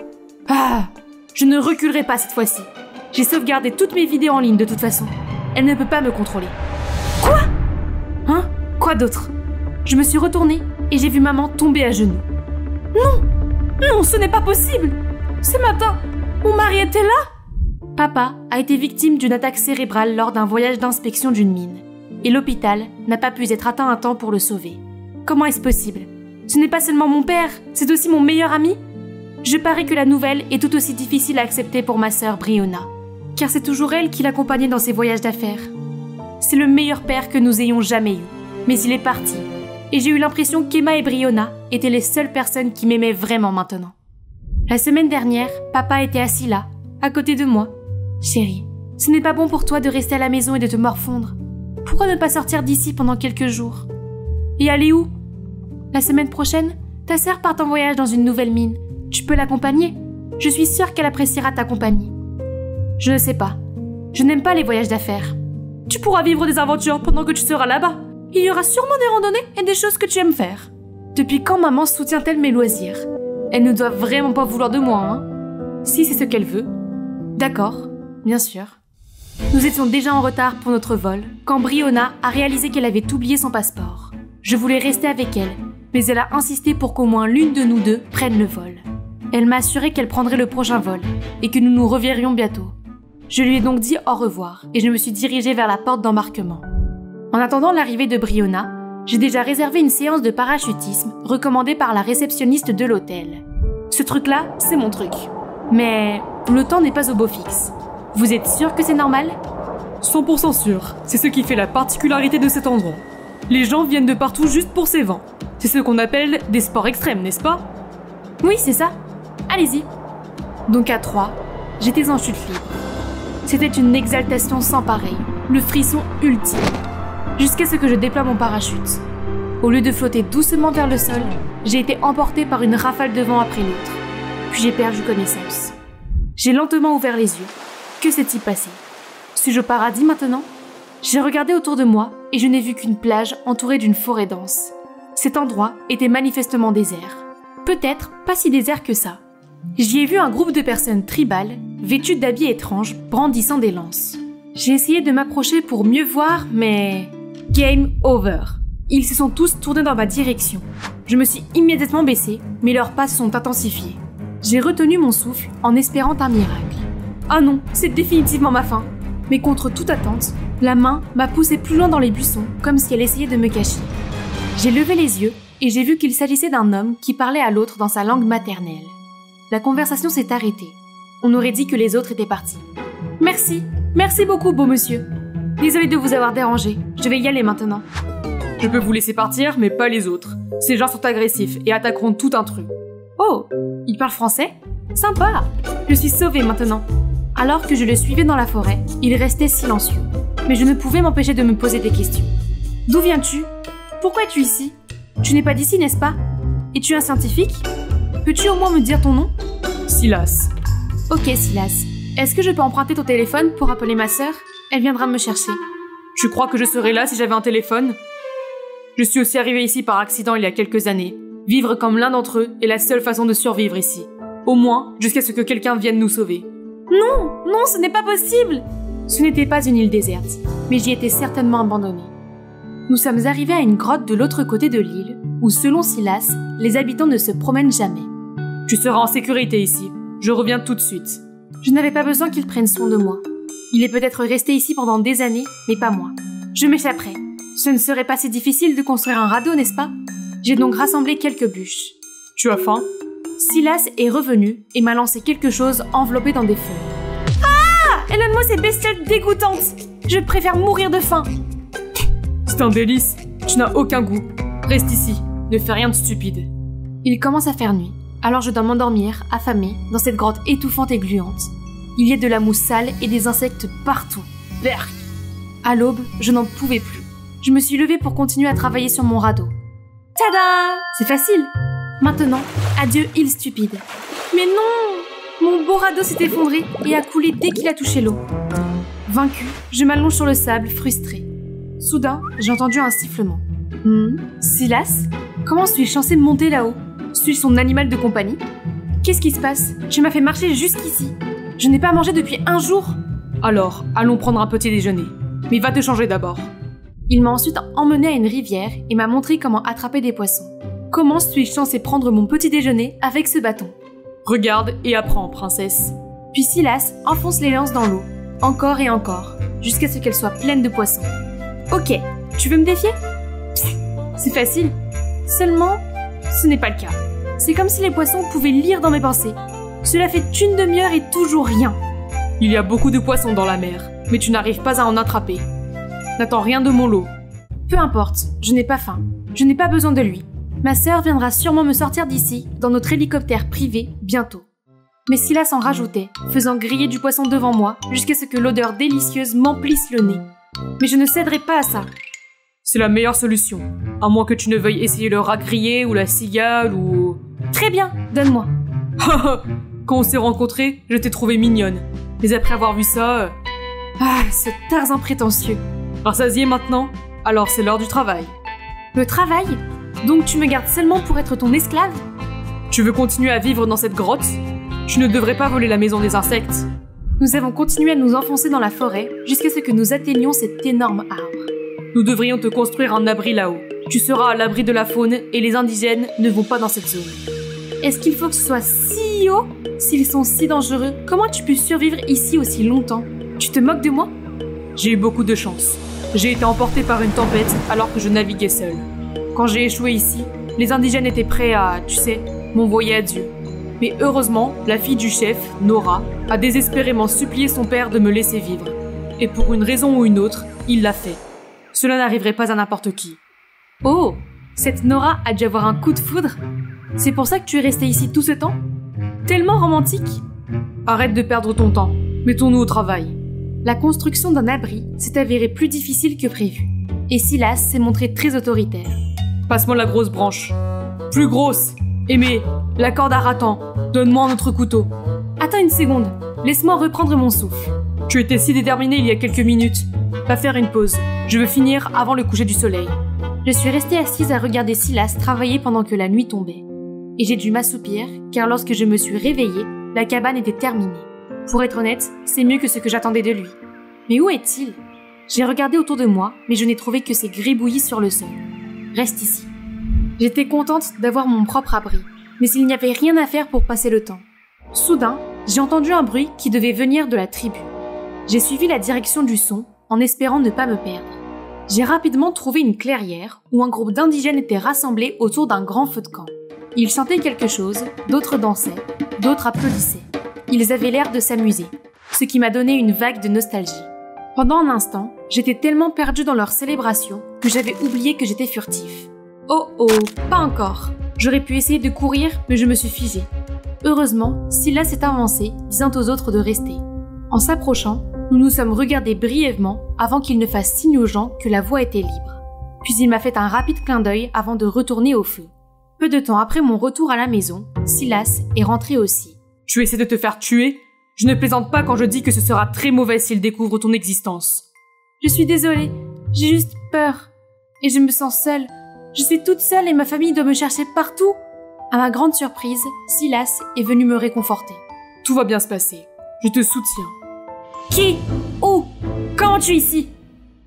Ah, je ne reculerai pas cette fois-ci. J'ai sauvegardé toutes mes vidéos en ligne de toute façon. Elle ne peut pas me contrôler. Quoi? Hein? Quoi d'autre? Je me suis retournée et j'ai vu maman tomber à genoux. Non! Non, ce n'est pas possible! Ce matin, mon mari était là! Papa a été victime d'une attaque cérébrale lors d'un voyage d'inspection d'une mine. Et l'hôpital n'a pas pu être atteint à temps pour le sauver. Comment est-ce possible? Ce n'est pas seulement mon père, c'est aussi mon meilleur ami? Je parie que la nouvelle est tout aussi difficile à accepter pour ma sœur Brionna, car c'est toujours elle qui l'accompagnait dans ses voyages d'affaires. C'est le meilleur père que nous ayons jamais eu, mais il est parti. Et j'ai eu l'impression qu'Emma et Brionna étaient les seules personnes qui m'aimaient vraiment maintenant. La semaine dernière, papa était assis là, à côté de moi. « Chérie, Ce n'est pas bon pour toi de rester à la maison et de te morfondre. Pourquoi ne pas sortir d'ici pendant quelques jours? Et aller où? La semaine prochaine, ta sœur part en voyage dans une nouvelle mine. Tu peux l'accompagner? Je suis sûre qu'elle appréciera ta compagnie. Je ne sais pas. Je n'aime pas les voyages d'affaires. Tu pourras vivre des aventures pendant que tu seras là-bas. Il y aura sûrement des randonnées et des choses que tu aimes faire. Depuis quand maman soutient-elle mes loisirs? Elle ne doit vraiment pas vouloir de moi, hein? Si c'est ce qu'elle veut. D'accord, bien sûr. Nous étions déjà en retard pour notre vol quand Briona a réalisé qu'elle avait oublié son passeport. Je voulais rester avec elle, mais elle a insisté pour qu'au moins l'une de nous deux prenne le vol. Elle m'a assuré qu'elle prendrait le prochain vol et que nous nous reverrions bientôt. Je lui ai donc dit au revoir et je me suis dirigée vers la porte d'embarquement. En attendant l'arrivée de Briona, j'ai déjà réservé une séance de parachutisme recommandée par la réceptionniste de l'hôtel. Ce truc-là, c'est mon truc. Mais le temps n'est pas au beau fixe. Vous êtes sûr que c'est normal? 100% sûr. C'est ce qui fait la particularité de cet endroit. Les gens viennent de partout juste pour ces vents. C'est ce qu'on appelle des sports extrêmes, n'est-ce pas? Oui, c'est ça. Allez-y. Donc à 3, j'étais en chute libre. C'était une exaltation sans pareil, le frisson ultime. Jusqu'à ce que je déploie mon parachute. Au lieu de flotter doucement vers le sol, j'ai été emportée par une rafale de vent après l'autre. Puis j'ai perdu connaissance. J'ai lentement ouvert les yeux. Que s'est-il passé? Suis-je au paradis maintenant? J'ai regardé autour de moi et je n'ai vu qu'une plage entourée d'une forêt dense. Cet endroit était manifestement désert. Peut-être pas si désert que ça. J'y ai vu un groupe de personnes tribales, vêtues d'habits étranges, brandissant des lances. J'ai essayé de m'approcher pour mieux voir, mais... Game over. Ils se sont tous tournés dans ma direction. Je me suis immédiatement baissée, mais leurs pas se sont intensifiés. J'ai retenu mon souffle en espérant un miracle. Ah non, c'est définitivement ma fin. Mais contre toute attente, la main m'a poussée plus loin dans les buissons, comme si elle essayait de me cacher. J'ai levé les yeux et j'ai vu qu'il s'agissait d'un homme qui parlait à l'autre dans sa langue maternelle. La conversation s'est arrêtée. On aurait dit que les autres étaient partis. Merci, merci beaucoup, beau monsieur. Désolée de vous avoir dérangé, je vais y aller maintenant. Je peux vous laisser partir, mais pas les autres. Ces gens sont agressifs et attaqueront tout un truc. Oh, il parle français? Sympa. Je suis sauvée maintenant. Alors que je le suivais dans la forêt, il restait silencieux. Mais je ne pouvais m'empêcher de me poser des questions. D'où viens-tu? Pourquoi es-tu ici? Tu n'es pas d'ici, n'est-ce pas? Es-tu un scientifique? Peux-tu au moins me dire ton nom? Silas. Ok, Silas. Est-ce que je peux emprunter ton téléphone pour appeler ma sœur? Elle viendra me chercher. Tu crois que je serais là si j'avais un téléphone? Je suis aussi arrivé ici par accident il y a quelques années. Vivre comme l'un d'entre eux est la seule façon de survivre ici. Au moins, jusqu'à ce que quelqu'un vienne nous sauver. Non, non, ce n'est pas possible! Ce n'était pas une île déserte, mais j'y étais certainement abandonnée. Nous sommes arrivés à une grotte de l'autre côté de l'île, où selon Silas, les habitants ne se promènent jamais. Tu seras en sécurité ici. Je reviens tout de suite. Je n'avais pas besoin qu'il prenne soin de moi. Il est peut-être resté ici pendant des années, mais pas moi. Je m'échapperai. Ce ne serait pas si difficile de construire un radeau, n'est-ce pas? J'ai donc rassemblé quelques bûches. Tu as faim? Silas est revenu et m'a lancé quelque chose enveloppé dans des feuilles. Ah! Éloigne-moi ces bestioles dégoûtantes! Je préfère mourir de faim! C'est un délice. Tu n'as aucun goût. Reste ici. Ne fais rien de stupide. Il commence à faire nuit, alors je dois m'endormir, affamée, dans cette grotte étouffante et gluante. Il y a de la mousse sale et des insectes partout. Berk! À l'aube, je n'en pouvais plus. Je me suis levée pour continuer à travailler sur mon radeau. Tada! C'est facile! Maintenant, adieu île stupide. Mais non! Mon beau radeau s'est effondré et a coulé dès qu'il a touché l'eau. Vaincue, je m'allonge sur le sable, frustrée. Soudain, j'ai entendu un sifflement. Silas? Comment suis-je censée monter là-haut? Suis-je son animal de compagnie? Qu'est-ce qui se passe? Tu m'as fait marcher jusqu'ici. Je n'ai pas mangé depuis un jour. Alors, allons prendre un petit déjeuner. Mais va te changer d'abord. Il m'a ensuite emmené à une rivière et m'a montré comment attraper des poissons. Comment suis-je censée prendre mon petit déjeuner avec ce bâton? Regarde et apprends, princesse. Puis Silas enfonce les lances dans l'eau, encore et encore, jusqu'à ce qu'elles soient pleines de poissons. Ok, tu veux me défier? C'est facile. Seulement, ce n'est pas le cas. C'est comme si les poissons pouvaient lire dans mes pensées. Cela fait une demi-heure et toujours rien. Il y a beaucoup de poissons dans la mer, mais tu n'arrives pas à en attraper. N'attends rien de mon lot. Peu importe, je n'ai pas faim. Je n'ai pas besoin de lui. Ma sœur viendra sûrement me sortir d'ici, dans notre hélicoptère privé, bientôt. Mais Silas en rajoutait, faisant griller du poisson devant moi jusqu'à ce que l'odeur délicieuse m'emplisse le nez. Mais je ne céderai pas à ça. C'est la meilleure solution, à moins que tu ne veuilles essayer le rat grillé ou la cigale ou... Très bien, donne-moi. Quand on s'est rencontrés, je t'ai trouvée mignonne. Mais après avoir vu ça... Ah, ce Tarzan prétentieux. Rassasié maintenant? Alors c'est l'heure du travail. Le travail? Donc tu me gardes seulement pour être ton esclave? Tu veux continuer à vivre dans cette grotte? Tu ne devrais pas voler la maison des insectes. Nous avons continué à nous enfoncer dans la forêt jusqu'à ce que nous atteignions cet énorme arbre. Nous devrions te construire un abri là-haut. Tu seras à l'abri de la faune et les indigènes ne vont pas dans cette zone. Est-ce qu'il faut que ce soit si haut? S'ils sont si dangereux, comment as-tu pu survivre ici aussi longtemps? Tu te moques de moi? J'ai eu beaucoup de chance. J'ai été emporté par une tempête alors que je naviguais seul. Quand j'ai échoué ici, les indigènes étaient prêts à, tu sais, m'envoyer à Dieu. Mais heureusement, la fille du chef, Nora, a désespérément supplié son père de me laisser vivre. Et pour une raison ou une autre, il l'a fait. Cela n'arriverait pas à n'importe qui. Oh, cette Nora a dû avoir un coup de foudre? C'est pour ça que tu es resté ici tout ce temps? Tellement romantique. Arrête de perdre ton temps. Mettons-nous au travail. La construction d'un abri s'est avérée plus difficile que prévu. Et Silas s'est montré très autoritaire. Passe-moi la grosse branche. Plus grosse. Aimé, la corde à rattan. Donne-moi un autre couteau. Attends une seconde. Laisse-moi reprendre mon souffle. Tu étais si déterminé il y a quelques minutes. Va faire une pause. Je veux finir avant le coucher du soleil. Je suis restée assise à regarder Silas travailler pendant que la nuit tombait. Et j'ai dû m'assoupir, car lorsque je me suis réveillée, la cabane était terminée. Pour être honnête, c'est mieux que ce que j'attendais de lui. Mais où est-il? J'ai regardé autour de moi, mais je n'ai trouvé que ses gribouillis sur le sol. Reste ici. J'étais contente d'avoir mon propre abri, mais il n'y avait rien à faire pour passer le temps. Soudain, j'ai entendu un bruit qui devait venir de la tribu. J'ai suivi la direction du son, en espérant ne pas me perdre. J'ai rapidement trouvé une clairière où un groupe d'indigènes était rassemblé autour d'un grand feu de camp. Ils chantaient quelque chose, d'autres dansaient, d'autres applaudissaient. Ils avaient l'air de s'amuser, ce qui m'a donné une vague de nostalgie. Pendant un instant, j'étais tellement perdue dans leur célébration que j'avais oublié que j'étais furtif. Oh oh, pas encore. J'aurais pu essayer de courir, mais je me suis figée. Heureusement, Silas s'est avancé, disant aux autres de rester. En s'approchant, nous nous sommes regardés brièvement avant qu'il ne fasse signe aux gens que la voie était libre. Puis il m'a fait un rapide clin d'œil avant de retourner au feu. Peu de temps après mon retour à la maison, Silas est rentré aussi. Tu essaies de te faire tuer? Je ne plaisante pas quand je dis que ce sera très mauvais s'il découvre ton existence. Je suis désolée, j'ai juste peur. Et je me sens seule. Je suis toute seule et ma famille doit me chercher partout. À ma grande surprise, Silas est venu me réconforter. Tout va bien se passer. Je te soutiens. Qui? Où? Comment tu es ici?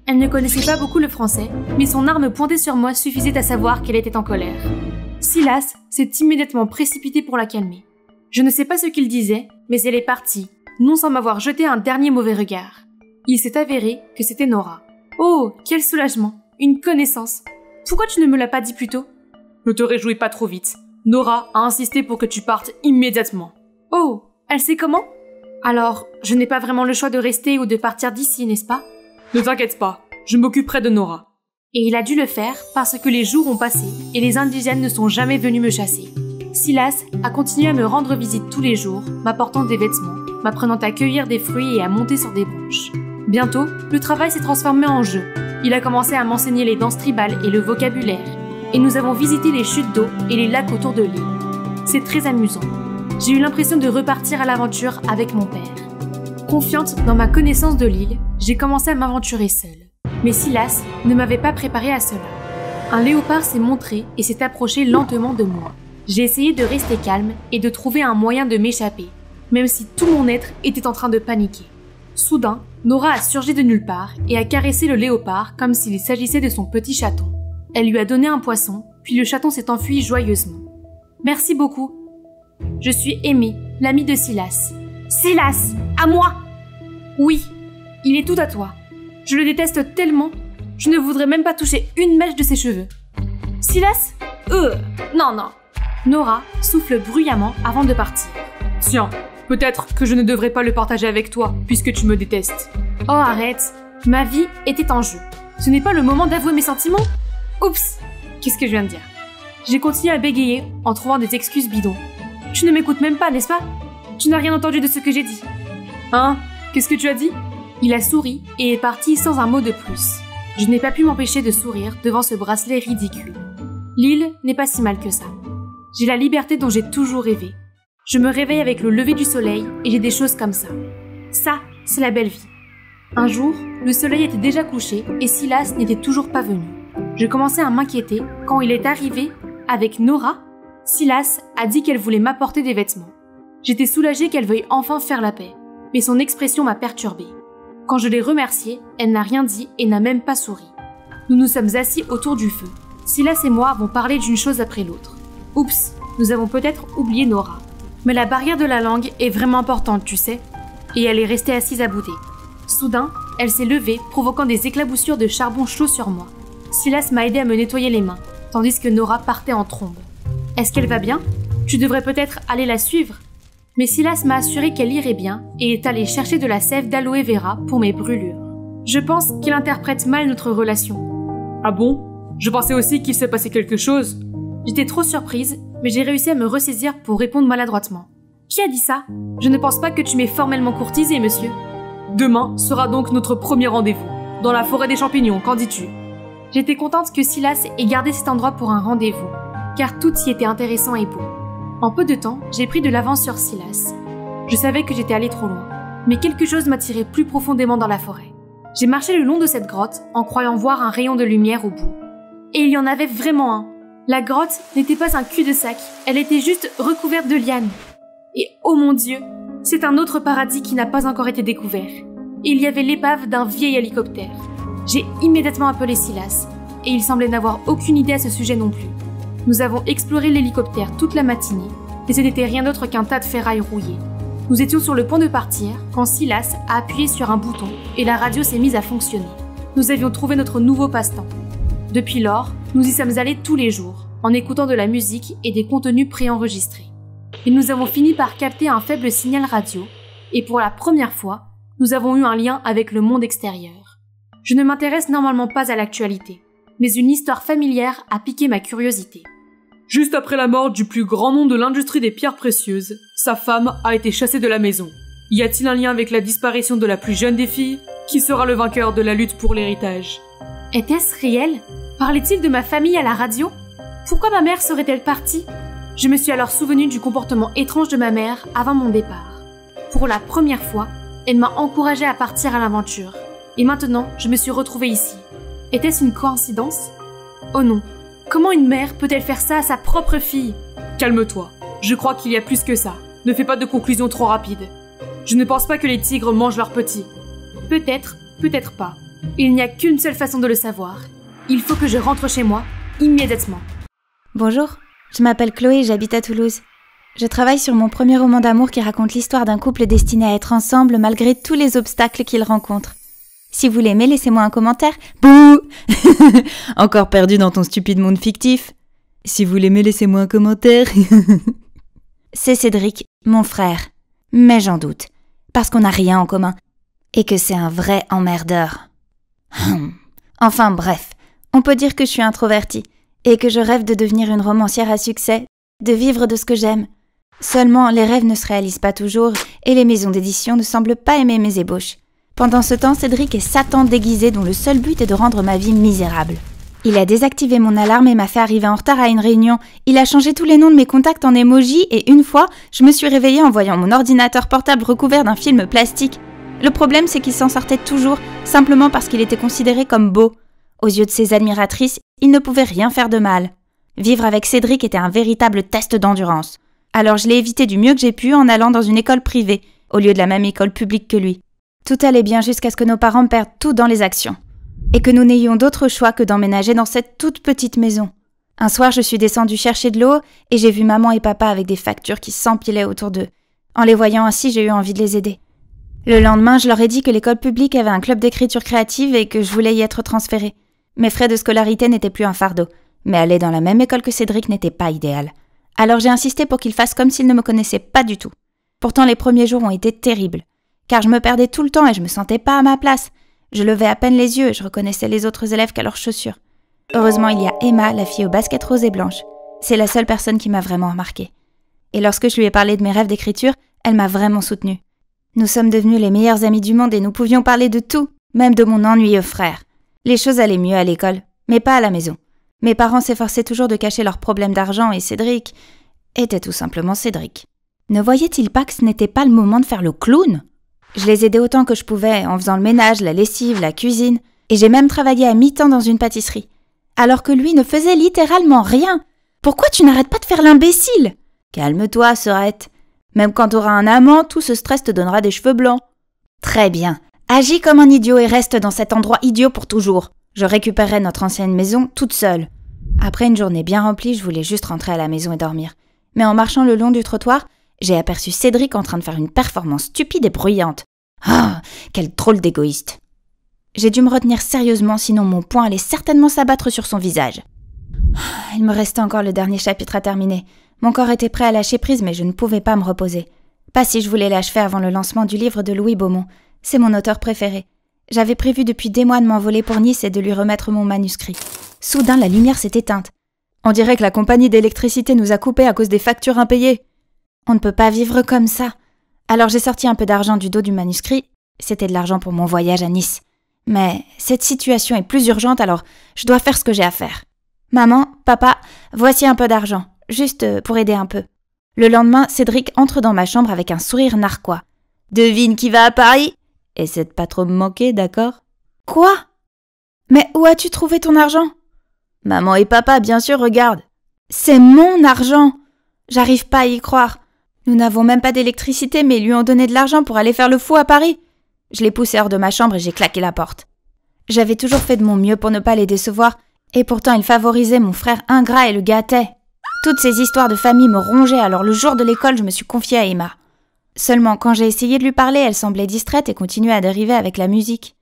Elle ne connaissait pas beaucoup le français, mais son arme pointée sur moi suffisait à savoir qu'elle était en colère. Silas s'est immédiatement précipité pour la calmer. Je ne sais pas ce qu'il disait, mais elle est partie, non sans m'avoir jeté un dernier mauvais regard. Il s'est avéré que c'était Nora. Oh, quel soulagement! Une connaissance! Pourquoi tu ne me l'as pas dit plus tôt? Ne te réjouis pas trop vite. Nora a insisté pour que tu partes immédiatement. Oh, elle sait comment? Alors, je n'ai pas vraiment le choix de rester ou de partir d'ici, n'est-ce pas? Ne t'inquiète pas, je m'occuperai de Nora. Et il a dû le faire parce que les jours ont passé et les indigènes ne sont jamais venus me chasser. Silas a continué à me rendre visite tous les jours, m'apportant des vêtements, m'apprenant à cueillir des fruits et à monter sur des branches. Bientôt, le travail s'est transformé en jeu. Il a commencé à m'enseigner les danses tribales et le vocabulaire. Et nous avons visité les chutes d'eau et les lacs autour de l'île. C'est très amusant. J'ai eu l'impression de repartir à l'aventure avec mon père. Confiante dans ma connaissance de l'île, j'ai commencé à m'aventurer seule. Mais Silas ne m'avait pas préparé à cela. Un léopard s'est montré et s'est approché lentement de moi. J'ai essayé de rester calme et de trouver un moyen de m'échapper, même si tout mon être était en train de paniquer. Soudain, Nora a surgi de nulle part et a caressé le léopard comme s'il s'agissait de son petit chaton. Elle lui a donné un poisson, puis le chaton s'est enfui joyeusement. Merci beaucoup. Je suis Aimée, l'amie de Silas. Silas, à moi! Oui, il est tout à toi. Je le déteste tellement, je ne voudrais même pas toucher une mèche de ses cheveux. Silas? Non. Nora souffle bruyamment avant de partir. Tiens, peut-être que je ne devrais pas le partager avec toi, puisque tu me détestes. Oh, arrête. Ma vie était en jeu. Ce n'est pas le moment d'avouer mes sentiments. Oups! Qu'est-ce que je viens de dire? J'ai continué à bégayer en trouvant des excuses bidons. Tu ne m'écoutes même pas, n'est-ce pas? Tu n'as rien entendu de ce que j'ai dit. Hein? Qu'est-ce que tu as dit? Il a souri et est parti sans un mot de plus. Je n'ai pas pu m'empêcher de sourire devant ce bracelet ridicule. L'île n'est pas si mal que ça. J'ai la liberté dont j'ai toujours rêvé. Je me réveille avec le lever du soleil et j'ai des choses comme ça. Ça, c'est la belle vie. Un jour, le soleil était déjà couché et Silas n'était toujours pas venu. Je commençais à m'inquiéter quand il est arrivé avec Nora. Silas a dit qu'elle voulait m'apporter des vêtements. J'étais soulagée qu'elle veuille enfin faire la paix, mais son expression m'a perturbée. Quand je l'ai remerciée, elle n'a rien dit et n'a même pas souri. Nous nous sommes assis autour du feu. Silas et moi avons parlé d'une chose après l'autre. Oups, nous avons peut-être oublié Nora. Mais la barrière de la langue est vraiment importante, tu sais. Et elle est restée assise à bouder. Soudain, elle s'est levée, provoquant des éclaboussures de charbon chaud sur moi. Silas m'a aidé à me nettoyer les mains, tandis que Nora partait en trombe. Est-ce qu'elle va bien? Tu devrais peut-être aller la suivre. Mais Silas m'a assuré qu'elle irait bien et est allé chercher de la sève d'aloe vera pour mes brûlures. Je pense qu'il interprète mal notre relation. Ah bon? Je pensais aussi qu'il se passait quelque chose. J'étais trop surprise, mais j'ai réussi à me ressaisir pour répondre maladroitement. Qui a dit ça? Je ne pense pas que tu m'aies formellement courtisé, monsieur. Demain sera donc notre premier rendez-vous. Dans la forêt des champignons, qu'en dis-tu? J'étais contente que Silas ait gardé cet endroit pour un rendez-vous, car tout y était intéressant et beau. En peu de temps, j'ai pris de l'avance sur Silas. Je savais que j'étais allée trop loin, mais quelque chose m'attirait plus profondément dans la forêt. J'ai marché le long de cette grotte en croyant voir un rayon de lumière au bout. Et il y en avait vraiment un. La grotte n'était pas un cul-de-sac, elle était juste recouverte de lianes. Et oh mon Dieu, c'est un autre paradis qui n'a pas encore été découvert. Il y avait l'épave d'un vieil hélicoptère. J'ai immédiatement appelé Silas, et il semblait n'avoir aucune idée à ce sujet non plus. Nous avons exploré l'hélicoptère toute la matinée, et ce n'était rien d'autre qu'un tas de ferrailles rouillées. Nous étions sur le point de partir quand Silas a appuyé sur un bouton et la radio s'est mise à fonctionner. Nous avions trouvé notre nouveau passe-temps. Depuis lors, nous y sommes allés tous les jours, en écoutant de la musique et des contenus préenregistrés. Et nous avons fini par capter un faible signal radio, et pour la première fois, nous avons eu un lien avec le monde extérieur. Je ne m'intéresse normalement pas à l'actualité, mais une histoire familière a piqué ma curiosité. Juste après la mort du plus grand nom de l'industrie des pierres précieuses, sa femme a été chassée de la maison. Y a-t-il un lien avec la disparition de la plus jeune des filles? Qui sera le vainqueur de la lutte pour l'héritage? Était-ce réel? Parlait-il de ma famille à la radio? Pourquoi ma mère serait-elle partie? Je me suis alors souvenue du comportement étrange de ma mère avant mon départ. Pour la première fois, elle m'a encouragée à partir à l'aventure. Et maintenant, je me suis retrouvée ici. Était-ce une coïncidence? Oh non. Comment une mère peut-elle faire ça à sa propre fille? Calme-toi. Je crois qu'il y a plus que ça. Ne fais pas de conclusions trop rapides. Je ne pense pas que les tigres mangent leurs petits. Peut-être, peut-être pas. Il n'y a qu'une seule façon de le savoir. Il faut que je rentre chez moi, immédiatement. Bonjour, je m'appelle Chloé et j'habite à Toulouse. Je travaille sur mon premier roman d'amour qui raconte l'histoire d'un couple destiné à être ensemble malgré tous les obstacles qu'ils rencontrent. Si vous l'aimez, laissez-moi un commentaire. Bouh. Encore perdu dans ton stupide monde fictif. Si vous l'aimez, laissez-moi un commentaire. C'est Cédric, mon frère. Mais j'en doute, parce qu'on n'a rien en commun. Et que c'est un vrai emmerdeur. Enfin bref, on peut dire que je suis introvertie, et que je rêve de devenir une romancière à succès, de vivre de ce que j'aime. Seulement, les rêves ne se réalisent pas toujours, et les maisons d'édition ne semblent pas aimer mes ébauches. Pendant ce temps, Cédric est Satan déguisé dont le seul but est de rendre ma vie misérable. Il a désactivé mon alarme et m'a fait arriver en retard à une réunion. Il a changé tous les noms de mes contacts en emoji et une fois, je me suis réveillée en voyant mon ordinateur portable recouvert d'un film plastique. Le problème, c'est qu'il s'en sortait toujours, simplement parce qu'il était considéré comme beau. Aux yeux de ses admiratrices, il ne pouvait rien faire de mal. Vivre avec Cédric était un véritable test d'endurance. Alors je l'ai évité du mieux que j'ai pu en allant dans une école privée, au lieu de la même école publique que lui. Tout allait bien jusqu'à ce que nos parents perdent tout dans les actions. Et que nous n'ayons d'autre choix que d'emménager dans cette toute petite maison. Un soir, je suis descendue chercher de l'eau et j'ai vu maman et papa avec des factures qui s'empilaient autour d'eux. En les voyant ainsi, j'ai eu envie de les aider. Le lendemain, je leur ai dit que l'école publique avait un club d'écriture créative et que je voulais y être transférée. Mes frais de scolarité n'étaient plus un fardeau, mais aller dans la même école que Cédric n'était pas idéal. Alors j'ai insisté pour qu'il fasse comme s'il ne me connaissait pas du tout. Pourtant, les premiers jours ont été terribles. Car je me perdais tout le temps et je me sentais pas à ma place. Je levais à peine les yeux et je reconnaissais les autres élèves qu'à leurs chaussures. Heureusement, il y a Emma, la fille aux baskets roses et blanches. C'est la seule personne qui m'a vraiment remarquée. Et lorsque je lui ai parlé de mes rêves d'écriture, Elle m'a vraiment soutenue. Nous sommes devenus les meilleurs amis du monde et nous pouvions parler de tout, même de mon ennuyeux frère. Les choses allaient mieux à l'école, mais pas à la maison. Mes parents s'efforçaient toujours de cacher leurs problèmes d'argent et Cédric était tout simplement Cédric. Ne voyaient-ils pas que ce n'était pas le moment de faire le clown ? Je les aidais autant que je pouvais en faisant le ménage, la lessive, la cuisine, et j'ai même travaillé à mi-temps dans une pâtisserie. Alors que lui ne faisait littéralement rien. Pourquoi tu n'arrêtes pas de faire l'imbécile ? Calme-toi, Serette. Même quand t'auras un amant, tout ce stress te donnera des cheveux blancs. Très bien. Agis comme un idiot et reste dans cet endroit idiot pour toujours. Je récupérerai notre ancienne maison toute seule. Après une journée bien remplie, je voulais juste rentrer à la maison et dormir. Mais en marchant le long du trottoir, j'ai aperçu Cédric en train de faire une performance stupide et bruyante. Ah, quel drôle d'égoïste. J'ai dû me retenir sérieusement, sinon mon poing allait certainement s'abattre sur son visage. Il me restait encore le dernier chapitre à terminer. Mon corps était prêt à lâcher prise, mais je ne pouvais pas me reposer. Pas si je voulais l'achever avant le lancement du livre de Louis Beaumont. C'est mon auteur préféré. J'avais prévu depuis des mois de m'envoler pour Nice et de lui remettre mon manuscrit. Soudain, la lumière s'est éteinte. On dirait que la compagnie d'électricité nous a coupés à cause des factures impayées. On ne peut pas vivre comme ça. Alors j'ai sorti un peu d'argent du dos du manuscrit. C'était de l'argent pour mon voyage à Nice. Mais cette situation est plus urgente, alors je dois faire ce que j'ai à faire. Maman, papa, voici un peu d'argent, juste pour aider un peu. Le lendemain, Cédric entre dans ma chambre avec un sourire narquois. Devine qui va à Paris ? Essaie de pas trop me manquer, d'accord ? Quoi ? Mais où as-tu trouvé ton argent ? Maman et papa, bien sûr, regarde. C'est mon argent ! J'arrive pas à y croire. Nous n'avons même pas d'électricité, mais ils lui ont donné de l'argent pour aller faire le fou à Paris. Je l'ai poussé hors de ma chambre et j'ai claqué la porte. J'avais toujours fait de mon mieux pour ne pas les décevoir, et pourtant il favorisait mon frère ingrat et le gâtait. Toutes ces histoires de famille me rongeaient, alors le jour de l'école, je me suis confiée à Emma. Seulement, quand j'ai essayé de lui parler, elle semblait distraite et continuait à dériver avec la musique.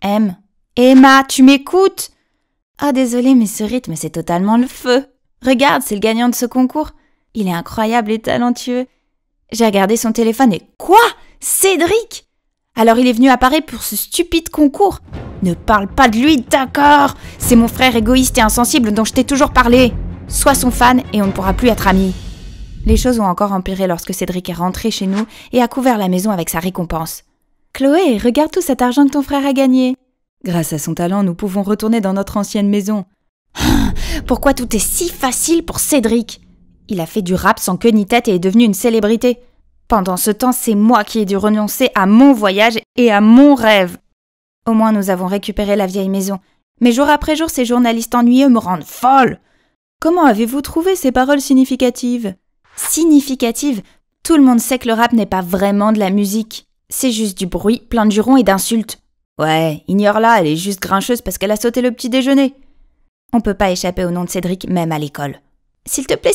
Emma, tu m'écoutes ? Ah, désolée, mais ce rythme, c'est totalement le feu. Regarde, c'est le gagnant de ce concours. Il est incroyable et talentueux. J'ai regardé son téléphone et... Quoi ? Cédric ? Alors il est venu à Paris pour ce stupide concours. Ne parle pas de lui, d'accord ? C'est mon frère égoïste et insensible dont je t'ai toujours parlé. Sois son fan et on ne pourra plus être amis. Les choses ont encore empiré lorsque Cédric est rentré chez nous et a couvert la maison avec sa récompense. Chloé, regarde tout cet argent que ton frère a gagné. Grâce à son talent, nous pouvons retourner dans notre ancienne maison. Pourquoi tout est si facile pour Cédric ? Il a fait du rap sans queue ni tête et est devenu une célébrité. Pendant ce temps, c'est moi qui ai dû renoncer à mon voyage et à mon rêve. Au moins, nous avons récupéré la vieille maison. Mais jour après jour, ces journalistes ennuyeux me rendent folle. Comment avez-vous trouvé ces paroles significatives ? Significatives ? Tout le monde sait que le rap n'est pas vraiment de la musique. C'est juste du bruit, plein de jurons et d'insultes. Ouais, ignore-la, elle est juste grincheuse parce qu'elle a sauté le petit déjeuner. On peut pas échapper au nom de Cédric, même à l'école. S'il te plaît,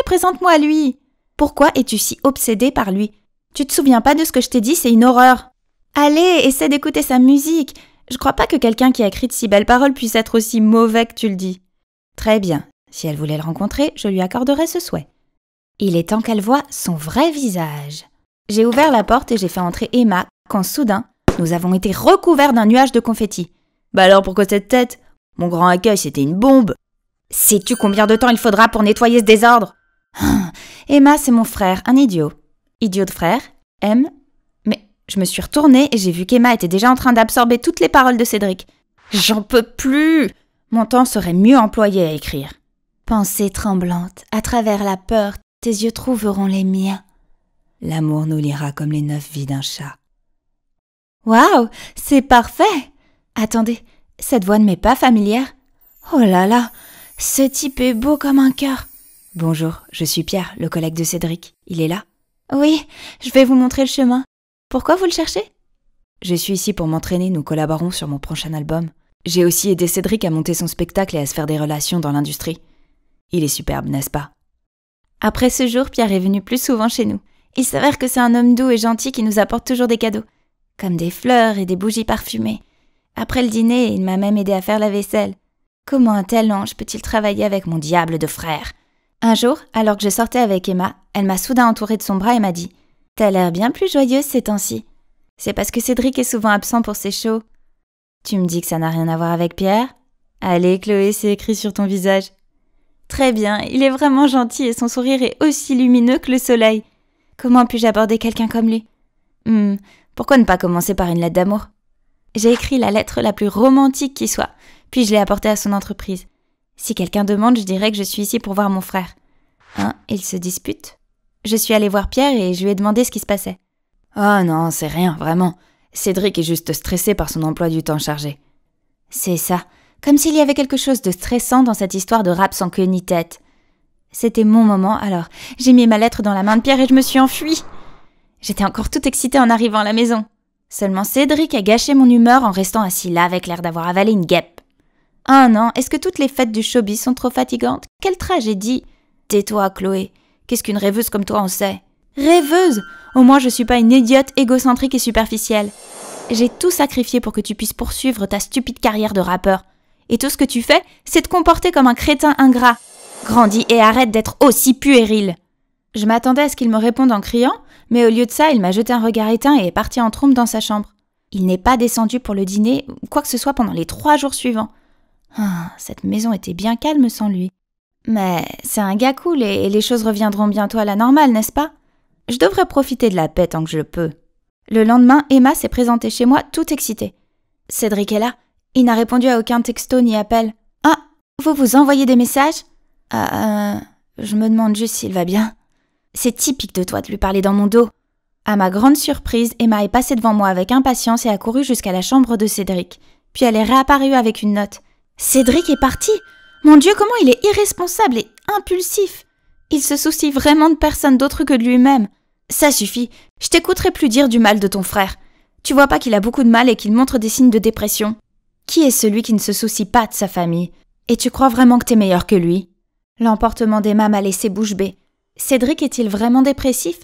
présente-moi à lui. Pourquoi es-tu si obsédée par lui ? Tu te souviens pas de ce que je t'ai dit, c'est une horreur. Allez, essaie d'écouter sa musique. Je crois pas que quelqu'un qui a écrit de si belles paroles puisse être aussi mauvais que tu le dis. Très bien. Si elle voulait le rencontrer, je lui accorderais ce souhait. Il est temps qu'elle voie son vrai visage. J'ai ouvert la porte et j'ai fait entrer Emma, quand soudain, nous avons été recouverts d'un nuage de confettis. Bah alors pourquoi cette tête ? Mon grand accueil, c'était une bombe. Sais-tu combien de temps il faudra pour nettoyer ce désordre ? Emma, c'est mon frère, un idiot. Idiot de frère, Mais je me suis retournée et j'ai vu qu'Emma était déjà en train d'absorber toutes les paroles de Cédric. J'en peux plus ! Mon temps serait mieux employé à écrire. Pensée tremblante, à travers la peur, tes yeux trouveront les miens. L'amour nous liera comme les 9 vies d'un chat. Waouh, c'est parfait! Attendez, cette voix ne m'est pas familière. Oh là là, ce type est beau comme un cœur. Bonjour, je suis Pierre, le collègue de Cédric. Il est là ? Oui, je vais vous montrer le chemin. Pourquoi vous le cherchez ? Je suis ici pour m'entraîner, nous collaborons sur mon prochain album. J'ai aussi aidé Cédric à monter son spectacle et à se faire des relations dans l'industrie. Il est superbe, n'est-ce pas ? Après ce jour, Pierre est venu plus souvent chez nous. Il s'avère que c'est un homme doux et gentil qui nous apporte toujours des cadeaux, comme des fleurs et des bougies parfumées. Après le dîner, il m'a même aidé à faire la vaisselle. Comment un tel ange peut-il travailler avec mon diable de frère ? Un jour, alors que je sortais avec Emma, elle m'a soudain entourée de son bras et m'a dit « T'as l'air bien plus joyeuse ces temps-ci. C'est parce que Cédric est souvent absent pour ses shows. » Tu me dis que ça n'a rien à voir avec Pierre ? Allez, Chloé, c'est écrit sur ton visage. Très bien, il est vraiment gentil et son sourire est aussi lumineux que le soleil. Comment puis-je aborder quelqu'un comme lui? Pourquoi ne pas commencer par une lettre d'amour? J'ai écrit la lettre la plus romantique qui soit, puis je l'ai apportée à son entreprise. Si quelqu'un demande, je dirais que je suis ici pour voir mon frère. Ils se disputent. Je suis allée voir Pierre et je lui ai demandé ce qui se passait. Oh non, c'est rien, vraiment. Cédric est juste stressé par son emploi du temps chargé. C'est ça, comme s'il y avait quelque chose de stressant dans cette histoire de rap sans queue ni tête. C'était mon moment, alors j'ai mis ma lettre dans la main de Pierre et je me suis enfuie. J'étais encore toute excitée en arrivant à la maison. Seulement Cédric a gâché mon humeur en restant assis là avec l'air d'avoir avalé une guêpe. Oh non, est-ce que toutes les fêtes du showbiz sont trop fatigantes? Quelle tragédie! Tais-toi, Chloé. Qu'est-ce qu'une rêveuse comme toi en sait? Rêveuse? Au moins je suis pas une idiote égocentrique et superficielle. J'ai tout sacrifié pour que tu puisses poursuivre ta stupide carrière de rappeur. Et tout ce que tu fais, c'est te comporter comme un crétin ingrat. Grandis et arrête d'être aussi puéril. Je m'attendais à ce qu'il me réponde en criant, mais au lieu de ça, il m'a jeté un regard éteint et est parti en trompe dans sa chambre. Il n'est pas descendu pour le dîner, ou quoi que ce soit pendant les 3 jours suivants. Cette maison était bien calme sans lui. Mais c'est un gars cool et les choses reviendront bientôt à la normale, n'est-ce pas? Je devrais profiter de la paix tant que je le peux. Le lendemain, Emma s'est présentée chez moi toute excitée. Cédric est là. Il n'a répondu à aucun texto ni appel. Vous vous envoyez des messages? Je me demande juste s'il va bien. C'est typique de toi de lui parler dans mon dos. À ma grande surprise, Emma est passée devant moi avec impatience et a couru jusqu'à la chambre de Cédric. Puis elle est réapparue avec une note. Cédric est parti? Mon Dieu, comment il est irresponsable et impulsif! Il se soucie vraiment de personne d'autre que de lui-même. Ça suffit, je t'écouterai plus dire du mal de ton frère. Tu vois pas qu'il a beaucoup de mal et qu'il montre des signes de dépression? Qui est celui qui ne se soucie pas de sa famille? Et tu crois vraiment que t'es meilleur que lui? L'emportement d'Emma m'a laissé bouche bée. Cédric est-il vraiment dépressif?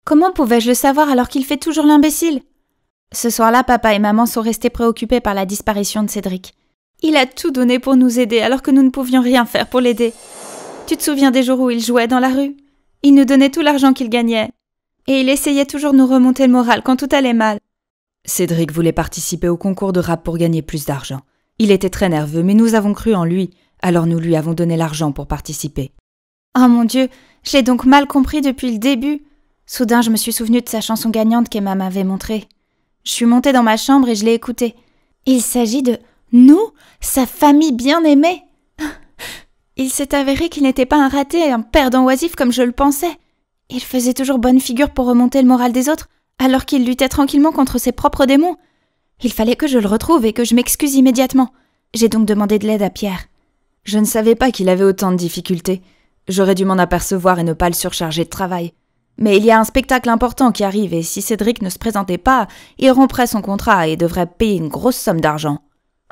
Comment pouvais-je le savoir alors qu'il fait toujours l'imbécile? Ce soir-là, papa et maman sont restés préoccupés par la disparition de Cédric. Il a tout donné pour nous aider alors que nous ne pouvions rien faire pour l'aider. Tu te souviens des jours où il jouait dans la rue? Il nous donnait tout l'argent qu'il gagnait. Et il essayait toujours de nous remonter le moral quand tout allait mal. Cédric voulait participer au concours de rap pour gagner plus d'argent. Il était très nerveux, mais nous avons cru en lui, alors nous lui avons donné l'argent pour participer. Oh mon Dieu, je l'ai donc mal compris depuis le début. Soudain, je me suis souvenue de sa chanson gagnante qu'Emma m'avait montrée. Je suis montée dans ma chambre et je l'ai écoutée. Il s'agit de nous, sa famille bien-aimée. Il s'est avéré qu'il n'était pas un raté et un perdant oisif comme je le pensais. Il faisait toujours bonne figure pour remonter le moral des autres, alors qu'il luttait tranquillement contre ses propres démons. Il fallait que je le retrouve et que je m'excuse immédiatement. J'ai donc demandé de l'aide à Pierre. Je ne savais pas qu'il avait autant de difficultés. J'aurais dû m'en apercevoir et ne pas le surcharger de travail. Mais il y a un spectacle important qui arrive et si Cédric ne se présentait pas, il romprait son contrat et devrait payer une grosse somme d'argent.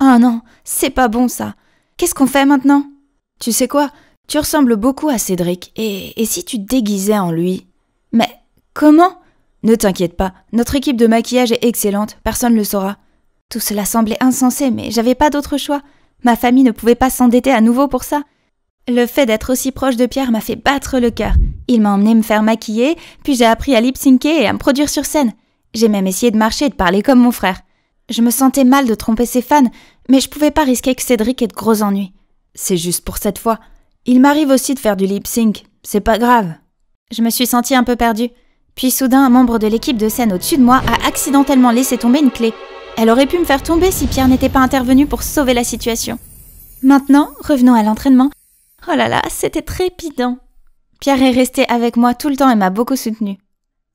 Oh non, c'est pas bon ça. Qu'est-ce qu'on fait maintenant? Tu sais quoi? Tu ressembles beaucoup à Cédric et si tu te déguisais en lui? Mais comment? Ne t'inquiète pas, notre équipe de maquillage est excellente, personne ne le saura. Tout cela semblait insensé, mais j'avais pas d'autre choix. Ma famille ne pouvait pas s'endetter à nouveau pour ça. Le fait d'être aussi proche de Pierre m'a fait battre le cœur. Il m'a emmené me faire maquiller, puis j'ai appris à lip-syncer et à me produire sur scène. J'ai même essayé de marcher et de parler comme mon frère. Je me sentais mal de tromper ses fans, mais je pouvais pas risquer que Cédric ait de gros ennuis. C'est juste pour cette fois. Il m'arrive aussi de faire du lip-sync, c'est pas grave. Je me suis sentie un peu perdue. Puis soudain, un membre de l'équipe de scène au-dessus de moi a accidentellement laissé tomber une clé. Elle aurait pu me faire tomber si Pierre n'était pas intervenu pour sauver la situation. Maintenant, revenons à l'entraînement. Oh là là, c'était trépidant. Pierre est resté avec moi tout le temps et m'a beaucoup soutenue.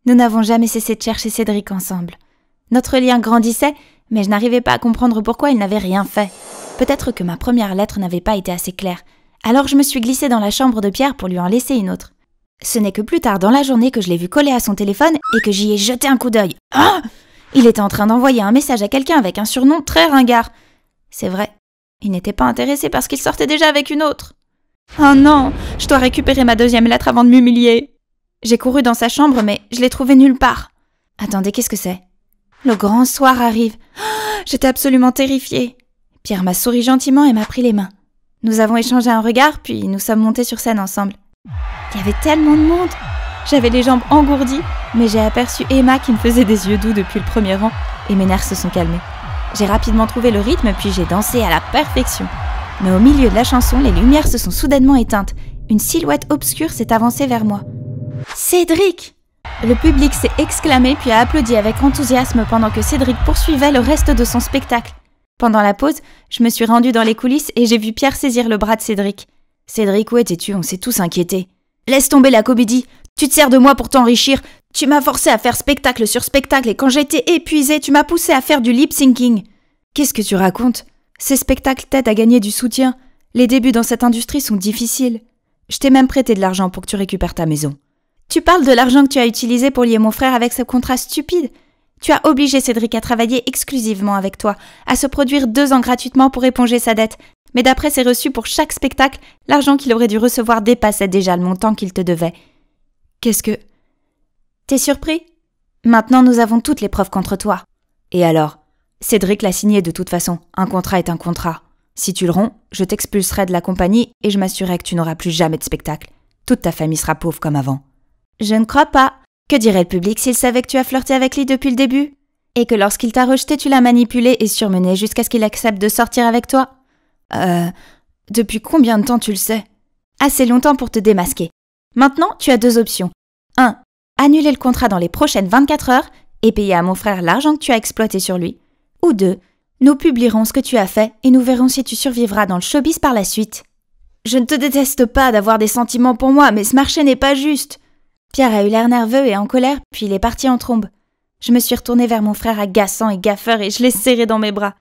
Nous n'avons jamais cessé de chercher Cédric ensemble. Notre lien grandissait, mais je n'arrivais pas à comprendre pourquoi il n'avait rien fait. Peut-être que ma première lettre n'avait pas été assez claire. Alors je me suis glissée dans la chambre de Pierre pour lui en laisser une autre. Ce n'est que plus tard dans la journée que je l'ai vu coller à son téléphone et que j'y ai jeté un coup d'œil. Ah! Il était en train d'envoyer un message à quelqu'un avec un surnom très ringard. C'est vrai, il n'était pas intéressé parce qu'il sortait déjà avec une autre. Oh non, je dois récupérer ma deuxième lettre avant de m'humilier. J'ai couru dans sa chambre, mais je l'ai trouvée nulle part. Attendez, qu'est-ce que c'est? Le grand soir arrive. Oh, j'étais absolument terrifiée. Pierre m'a souri gentiment et m'a pris les mains. Nous avons échangé un regard, puis nous sommes montés sur scène ensemble. Il y avait tellement de monde. J'avais les jambes engourdies, mais j'ai aperçu Emma qui me faisait des yeux doux depuis le premier rang et mes nerfs se sont calmés. J'ai rapidement trouvé le rythme, puis j'ai dansé à la perfection. Mais au milieu de la chanson, les lumières se sont soudainement éteintes. Une silhouette obscure s'est avancée vers moi. Cédric! Le public s'est exclamé puis a applaudi avec enthousiasme pendant que Cédric poursuivait le reste de son spectacle. Pendant la pause, je me suis rendue dans les coulisses et j'ai vu Pierre saisir le bras de Cédric. « Cédric, où étais-tu ? On s'est tous inquiétés. »« Laisse tomber la comédie. Tu te sers de moi pour t'enrichir. Tu m'as forcé à faire spectacle sur spectacle et quand j'étais épuisée, tu m'as poussé à faire du lip-syncing. »« Qu'est-ce que tu racontes ? Ces spectacles t'aident à gagner du soutien. Les débuts dans cette industrie sont difficiles. Je t'ai même prêté de l'argent pour que tu récupères ta maison. »« Tu parles de l'argent que tu as utilisé pour lier mon frère avec ce contrat stupide ? Tu as obligé Cédric à travailler exclusivement avec toi, à se produire 2 ans gratuitement pour éponger sa dette. Mais d'après ses reçus pour chaque spectacle, l'argent qu'il aurait dû recevoir dépassait déjà le montant qu'il te devait. Qu'est-ce que... T'es surpris ? Maintenant, nous avons toutes les preuves contre toi. Et alors ? Cédric l'a signé de toute façon. Un contrat est un contrat. Si tu le romps, je t'expulserai de la compagnie et je m'assurerai que tu n'auras plus jamais de spectacle. Toute ta famille sera pauvre comme avant. Je ne crois pas. Que dirait le public s'il savait que tu as flirté avec lui depuis le début ? Et que lorsqu'il t'a rejeté, tu l'as manipulé et surmené jusqu'à ce qu'il accepte de sortir avec toi ? Depuis combien de temps tu le sais ? Assez longtemps pour te démasquer. Maintenant, tu as 2 options. 1. Annuler le contrat dans les prochaines 24 heures et payer à mon frère l'argent que tu as exploité sur lui. Ou 2. Nous publierons ce que tu as fait et nous verrons si tu survivras dans le showbiz par la suite. Je ne te déteste pas d'avoir des sentiments pour moi, mais ce marché n'est pas juste. Pierre a eu l'air nerveux et en colère, puis il est parti en trombe. Je me suis retournée vers mon frère agaçant et gaffeur et je l'ai serré dans mes bras.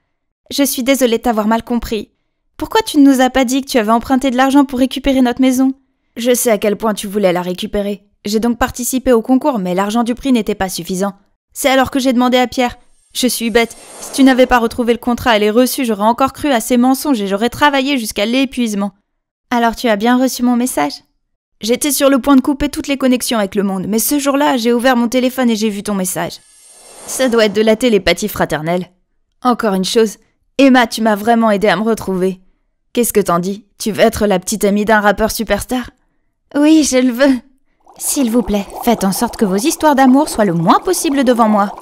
Je suis désolée de t'avoir mal compris. Pourquoi tu ne nous as pas dit que tu avais emprunté de l'argent pour récupérer notre maison ? Je sais à quel point tu voulais la récupérer. J'ai donc participé au concours, mais l'argent du prix n'était pas suffisant. C'est alors que j'ai demandé à Pierre. Je suis bête. Si tu n'avais pas retrouvé le contrat et les reçus, j'aurais encore cru à ces mensonges et j'aurais travaillé jusqu'à l'épuisement. Alors tu as bien reçu mon message ? J'étais sur le point de couper toutes les connexions avec le monde, mais ce jour-là, j'ai ouvert mon téléphone et j'ai vu ton message. Ça doit être de la télépathie fraternelle. Encore une chose, Emma, tu m'as vraiment aidé à me retrouver. Qu'est-ce que t'en dis ? Tu veux être la petite amie d'un rappeur superstar ? Oui, je le veux. S'il vous plaît, faites en sorte que vos histoires d'amour soient le moins possible devant moi.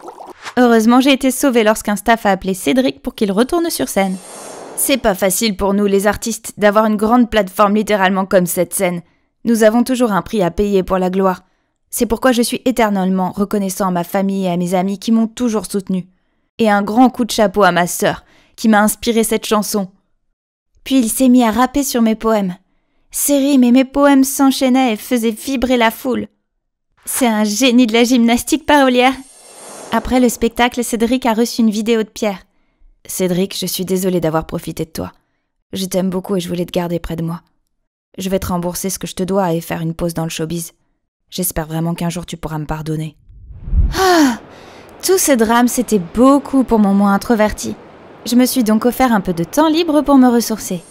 Heureusement, j'ai été sauvée lorsqu'un staff a appelé Cédric pour qu'il retourne sur scène. C'est pas facile pour nous, les artistes, d'avoir une grande plateforme littéralement comme cette scène. Nous avons toujours un prix à payer pour la gloire. C'est pourquoi je suis éternellement reconnaissant à ma famille et à mes amis qui m'ont toujours soutenu. Et un grand coup de chapeau à ma sœur, qui m'a inspiré cette chanson. Puis il s'est mis à rapper sur mes poèmes. Ses rimes et mes poèmes s'enchaînaient et faisaient vibrer la foule. C'est un génie de la gymnastique parolière. Après le spectacle, Cédric a reçu une vidéo de Pierre. Cédric, je suis désolée d'avoir profité de toi. Je t'aime beaucoup et je voulais te garder près de moi. Je vais te rembourser ce que je te dois et faire une pause dans le showbiz. J'espère vraiment qu'un jour tu pourras me pardonner. Ah ! Tous ces drames, c'était beaucoup pour mon moi introverti. Je me suis donc offert un peu de temps libre pour me ressourcer.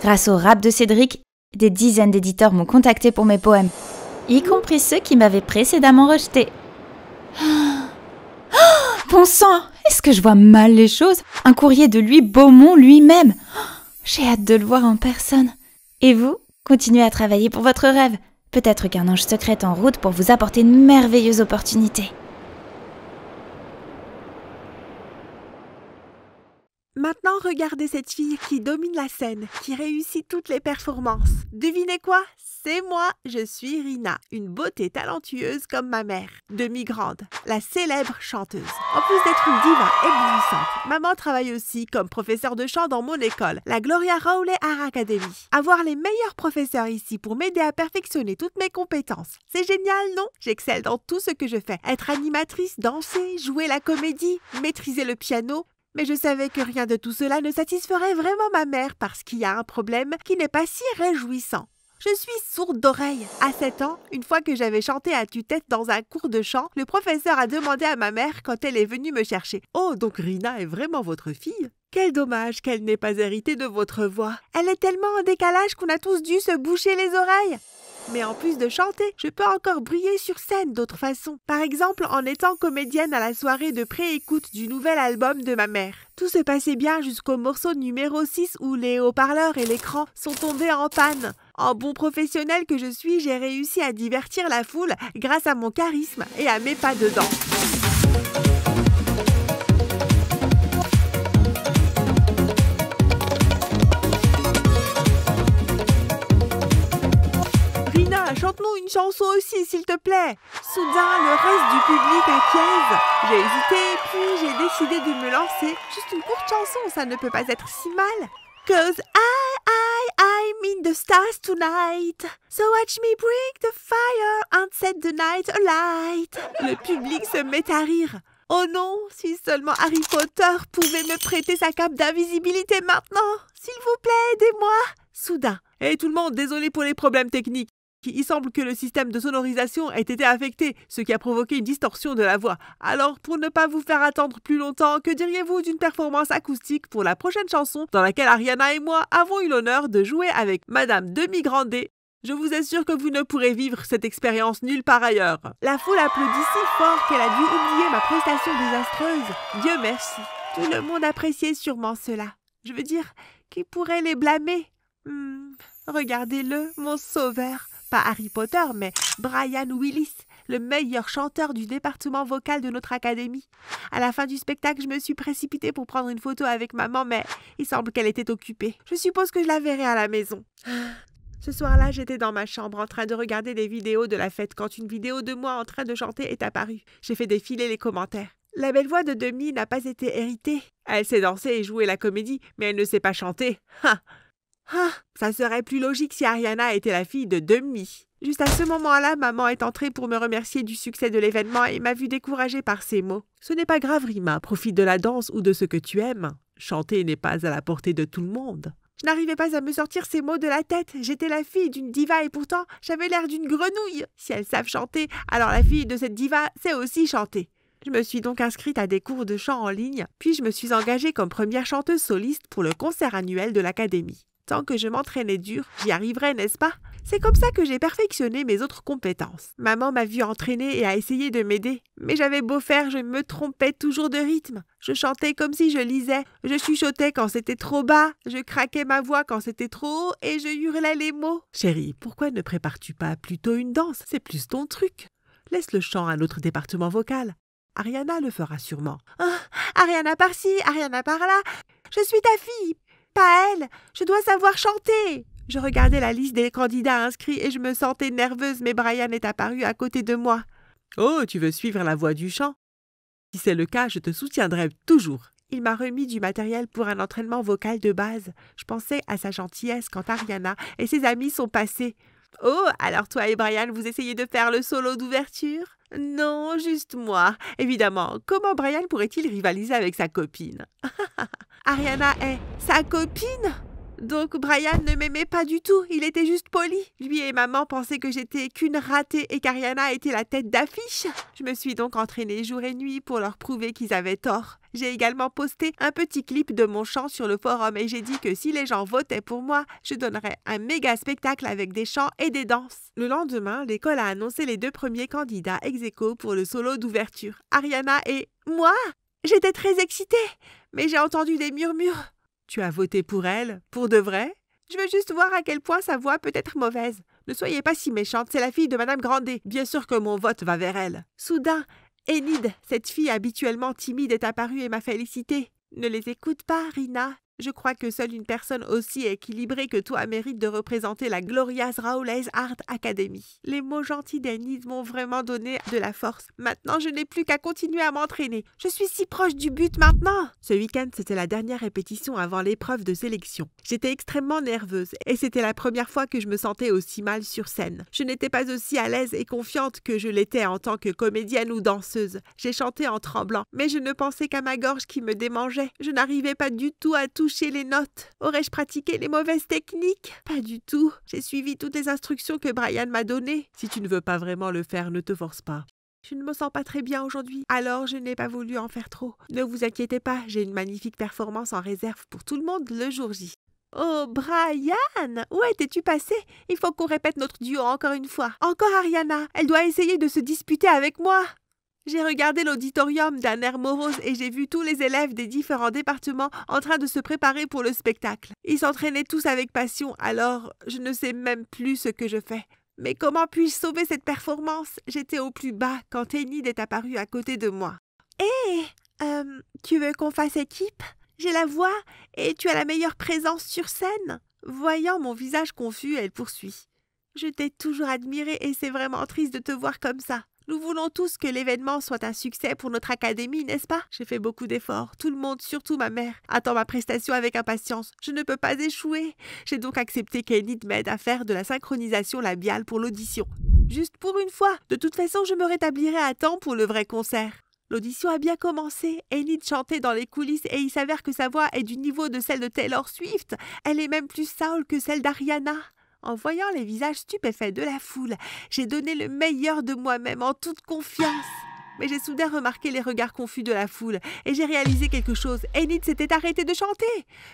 Grâce au rap de Cédric, des dizaines d'éditeurs m'ont contacté pour mes poèmes, y compris ceux qui m'avaient précédemment rejeté. Bon sang, est-ce que je vois mal les choses ? Un courrier de Louis Beaumont lui-même. J'ai hâte de le voir en personne. Et vous ? Continuez à travailler pour votre rêve. Peut-être qu'un ange secret est en route pour vous apporter une merveilleuse opportunité. Maintenant, regardez cette fille qui domine la scène, qui réussit toutes les performances. Devinez quoi ? C'est moi, je suis Rina, une beauté talentueuse comme ma mère, demi-grande, la célèbre chanteuse. En plus d'être une diva éblouissante, maman travaille aussi comme professeure de chant dans mon école, la Gloria Rowley Art Academy. Avoir les meilleurs professeurs ici pour m'aider à perfectionner toutes mes compétences, c'est génial, non ? J'excelle dans tout ce que je fais. Être animatrice, danser, jouer la comédie, maîtriser le piano. Mais je savais que rien de tout cela ne satisferait vraiment ma mère parce qu'il y a un problème qui n'est pas si réjouissant. Je suis sourde d'oreille. À 7 ans, une fois que j'avais chanté à tue-tête dans un cours de chant, le professeur a demandé à ma mère quand elle est venue me chercher. « Oh, donc Rina est vraiment votre fille ? Quel dommage qu'elle n'ait pas hérité de votre voix. Elle est tellement en décalage qu'on a tous dû se boucher les oreilles. » Mais en plus de chanter, je peux encore briller sur scène d'autres façons. Par exemple, en étant comédienne à la soirée de pré-écoute du nouvel album de ma mère. Tout se passait bien jusqu'au morceau numéro 6 où les haut-parleurs et l'écran sont tombés en panne. En bon professionnel que je suis, j'ai réussi à divertir la foule grâce à mon charisme et à mes pas de danse. Chante-nous une chanson aussi, s'il te plaît. Soudain, le reste du public acquiesce. J'ai hésité, puis j'ai décidé de me lancer. Juste une courte chanson, ça ne peut pas être si mal. Cause I'm in the stars tonight. So watch me bring the fire and set the night alight. Le public se met à rire. Oh non, si seulement Harry Potter pouvait me prêter sa cape d'invisibilité maintenant. S'il vous plaît, aidez-moi. Soudain. Hey tout le monde, désolé pour les problèmes techniques. Il semble que le système de sonorisation ait été affecté, ce qui a provoqué une distorsion de la voix. Alors, pour ne pas vous faire attendre plus longtemps, que diriez-vous d'une performance acoustique pour la prochaine chanson dans laquelle Ariana et moi avons eu l'honneur de jouer avec Madame Demi-Grandé? Je vous assure que vous ne pourrez vivre cette expérience nulle part ailleurs. La foule applaudit si fort qu'elle a dû oublier ma prestation désastreuse. Dieu merci. Tout le monde appréciait sûrement cela. Je veux dire, qui pourrait les blâmer? Regardez-le, mon sauveur. Pas Harry Potter, mais Brian Willis, le meilleur chanteur du département vocal de notre académie. À la fin du spectacle, je me suis précipitée pour prendre une photo avec maman, mais il semble qu'elle était occupée. Je suppose que je la verrai à la maison. Ce soir-là, j'étais dans ma chambre en train de regarder des vidéos de la fête quand une vidéo de moi en train de chanter est apparue. J'ai fait défiler les commentaires. La belle voix de Demi n'a pas été héritée. Elle sait danser et jouer la comédie, mais elle ne sait pas chanter. Ça serait plus logique si Ariana était la fille de Demi. Juste à ce moment-là, maman est entrée pour me remercier du succès de l'événement et m'a vue découragée par ses mots. Ce n'est pas grave, Rima, profite de la danse ou de ce que tu aimes. Chanter n'est pas à la portée de tout le monde. Je n'arrivais pas à me sortir ces mots de la tête. J'étais la fille d'une diva et pourtant, j'avais l'air d'une grenouille. Si elles savent chanter, alors la fille de cette diva sait aussi chanter. Je me suis donc inscrite à des cours de chant en ligne, puis je me suis engagée comme première chanteuse soliste pour le concert annuel de l'académie. Tant que je m'entraînais dur, j'y arriverai, n'est-ce pas? C'est comme ça que j'ai perfectionné mes autres compétences. Maman m'a vue entraîner et a essayé de m'aider. Mais j'avais beau faire, je me trompais toujours de rythme. Je chantais comme si je lisais. Je chuchotais quand c'était trop bas. Je craquais ma voix quand c'était trop haut et je hurlais les mots. Chérie, pourquoi ne prépares-tu pas plutôt une danse? C'est plus ton truc. Laisse le chant à notre département vocal. Ariana le fera sûrement. Ariana par-ci, Ariana par-là. Je suis ta fille. Pas elle, je dois savoir chanter. Je regardais la liste des candidats inscrits et je me sentais nerveuse, mais Brian est apparu à côté de moi. Oh, tu veux suivre la voie du chant? Si c'est le cas, je te soutiendrai toujours. Il m'a remis du matériel pour un entraînement vocal de base. Je pensais à sa gentillesse quand Ariana et ses amis sont passés. Oh, alors toi et Brian, vous essayez de faire le solo d'ouverture? Non, juste moi. Évidemment, comment Brian pourrait-il rivaliser avec sa copine? Ariana est sa copine? Donc Brian ne m'aimait pas du tout, il était juste poli. Lui et maman pensaient que j'étais qu'une ratée et qu'Ariana était la tête d'affiche. Je me suis donc entraînée jour et nuit pour leur prouver qu'ils avaient tort. J'ai également posté un petit clip de mon chant sur le forum et j'ai dit que si les gens votaient pour moi, je donnerais un méga spectacle avec des chants et des danses. Le lendemain, l'école a annoncé les 2 premiers candidats ex aequo pour le solo d'ouverture, Ariana et moi. J'étais très excitée, mais j'ai entendu des murmures. Tu as voté pour elle, pour de vrai? Je veux juste voir à quel point sa voix peut être mauvaise. Ne soyez pas si méchante, c'est la fille de Madame Grandé. Bien sûr que mon vote va vers elle. Soudain, Enid, cette fille habituellement timide, est apparue et m'a félicité. Ne les écoute pas, Rina. Je crois que seule une personne aussi équilibrée que toi mérite de représenter la Glorious Rowley's Art Academy. Les mots gentils d'Enid m'ont vraiment donné de la force. Maintenant, je n'ai plus qu'à continuer à m'entraîner. Je suis si proche du but maintenant. Ce week-end, c'était la dernière répétition avant l'épreuve de sélection. J'étais extrêmement nerveuse et c'était la première fois que je me sentais aussi mal sur scène. Je n'étais pas aussi à l'aise et confiante que je l'étais en tant que comédienne ou danseuse. J'ai chanté en tremblant, mais je ne pensais qu'à ma gorge qui me démangeait. Je n'arrivais pas du tout à toucher les notes. Aurais-je pratiqué les mauvaises techniques? Pas du tout. J'ai suivi toutes les instructions que Brian m'a données. Si tu ne veux pas vraiment le faire, ne te force pas. Je ne me sens pas très bien aujourd'hui, alors je n'ai pas voulu en faire trop. Ne vous inquiétez pas, j'ai une magnifique performance en réserve pour tout le monde le jour J. Oh, Brian! Où étais-tu passé? Il faut qu'on répète notre duo encore une fois. Encore Ariana, elle doit essayer de se disputer avec moi. J'ai regardé l'auditorium d'un air morose et j'ai vu tous les élèves des différents départements en train de se préparer pour le spectacle. Ils s'entraînaient tous avec passion, alors je ne sais même plus ce que je fais. Mais comment puis-je sauver cette performance? J'étais au plus bas quand Enid est apparue à côté de moi. Tu veux qu'on fasse équipe? J'ai la voix et tu as la meilleure présence sur scène. Voyant mon visage confus, elle poursuit. Je t'ai toujours admirée et c'est vraiment triste de te voir comme ça. Nous voulons tous que l'événement soit un succès pour notre académie, n'est-ce pas? J'ai fait beaucoup d'efforts. Tout le monde, surtout ma mère, attend ma prestation avec impatience. Je ne peux pas échouer. J'ai donc accepté qu'Enid m'aide à faire de la synchronisation labiale pour l'audition. Juste pour une fois. De toute façon, je me rétablirai à temps pour le vrai concert. L'audition a bien commencé. Enid chantait dans les coulisses et il s'avère que sa voix est du niveau de celle de Taylor Swift. Elle est même plus soul que celle d'Ariana. En voyant les visages stupéfaits de la foule, j'ai donné le meilleur de moi-même en toute confiance. Mais j'ai soudain remarqué les regards confus de la foule et j'ai réalisé quelque chose. Enid s'était arrêtée de chanter.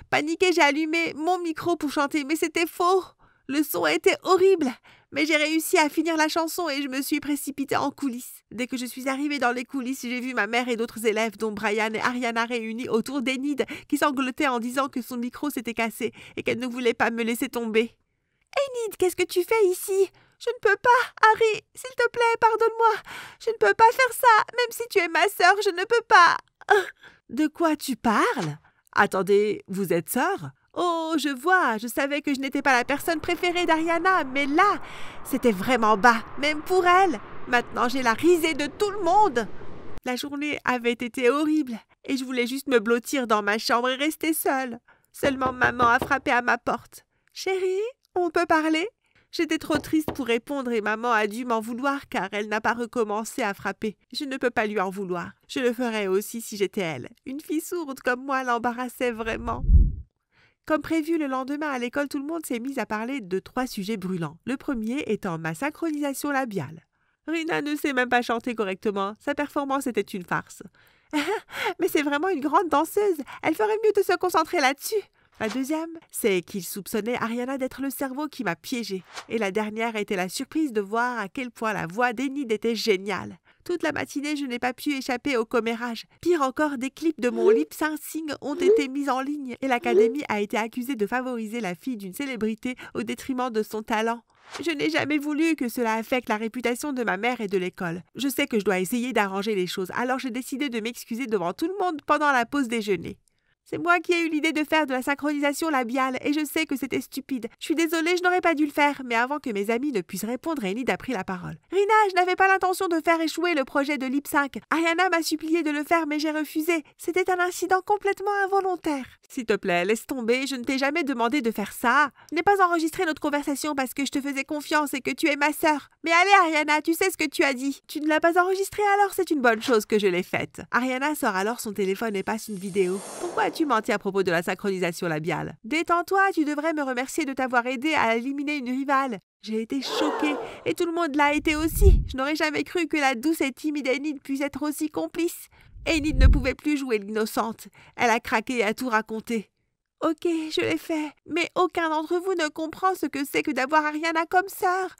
Paniquée, j'ai allumé mon micro pour chanter, mais c'était faux. Le son était horrible. Mais j'ai réussi à finir la chanson et je me suis précipitée en coulisses. Dès que je suis arrivée dans les coulisses, j'ai vu ma mère et d'autres élèves, dont Brian et Ariana, réunis autour d'Enid, qui sanglotait en disant que son micro s'était cassé et qu'elle ne voulait pas me laisser tomber. « Enid, qu'est-ce que tu fais ici? Je ne peux pas, Harry, s'il te plaît, pardonne-moi. Je ne peux pas faire ça, même si tu es ma sœur, je ne peux pas. » De quoi tu parles? Attendez, vous êtes sœur? Oh, je vois, je savais que je n'étais pas la personne préférée d'Ariana, mais là, c'était vraiment bas, même pour elle. Maintenant, j'ai la risée de tout le monde. La journée avait été horrible et je voulais juste me blottir dans ma chambre et rester seule. Seulement maman a frappé à ma porte. « Chérie, on peut parler ?» J'étais trop triste pour répondre et maman a dû m'en vouloir car elle n'a pas recommencé à frapper. Je ne peux pas lui en vouloir. Je le ferais aussi si j'étais elle. Une fille sourde comme moi l'embarrassait vraiment. Comme prévu, le lendemain à l'école, tout le monde s'est mis à parler de 3 sujets brûlants. Le premier étant ma synchronisation labiale. Rina ne sait même pas chanter correctement. Sa performance était une farce. Mais c'est vraiment une grande danseuse. Elle ferait mieux de se concentrer là-dessus. La deuxième, c'est qu'il soupçonnait Ariana d'être le cerveau qui m'a piégée. Et la dernière était la surprise de voir à quel point la voix d'Enid était géniale. Toute la matinée, je n'ai pas pu échapper au commérage. Pire encore, des clips de mon lip-syncing ont été mis en ligne et l'académie a été accusée de favoriser la fille d'une célébrité au détriment de son talent. Je n'ai jamais voulu que cela affecte la réputation de ma mère et de l'école. Je sais que je dois essayer d'arranger les choses, alors j'ai décidé de m'excuser devant tout le monde pendant la pause déjeuner. C'est moi qui ai eu l'idée de faire de la synchronisation labiale et je sais que c'était stupide. Je suis désolée, je n'aurais pas dû le faire, mais avant que mes amis ne puissent répondre, Enid a pris la parole. « Rina, je n'avais pas l'intention de faire échouer le projet de lip sync. Ariana m'a supplié de le faire, mais j'ai refusé. C'était un incident complètement involontaire. S'il te plaît, laisse tomber, je ne t'ai jamais demandé de faire ça. Je n'ai pas enregistré notre conversation parce que je te faisais confiance et que tu es ma sœur. Mais allez, Ariana, tu sais ce que tu as dit. Tu ne l'as pas enregistré, alors c'est une bonne chose que je l'ai faite. » Ariana sort alors son téléphone et passe une vidéo. « Pourquoi as-tu menti à propos de la synchronisation labiale? Détends-toi, tu devrais me remercier de t'avoir aidé à éliminer une rivale. » J'ai été choquée et tout le monde l'a été aussi. Je n'aurais jamais cru que la douce et timide Enid puisse être aussi complice. Enid ne pouvait plus jouer l'innocente. Elle a craqué et a tout raconté. Ok, je l'ai fait, mais aucun d'entre vous ne comprend ce que c'est que d'avoir Ariana comme sœur.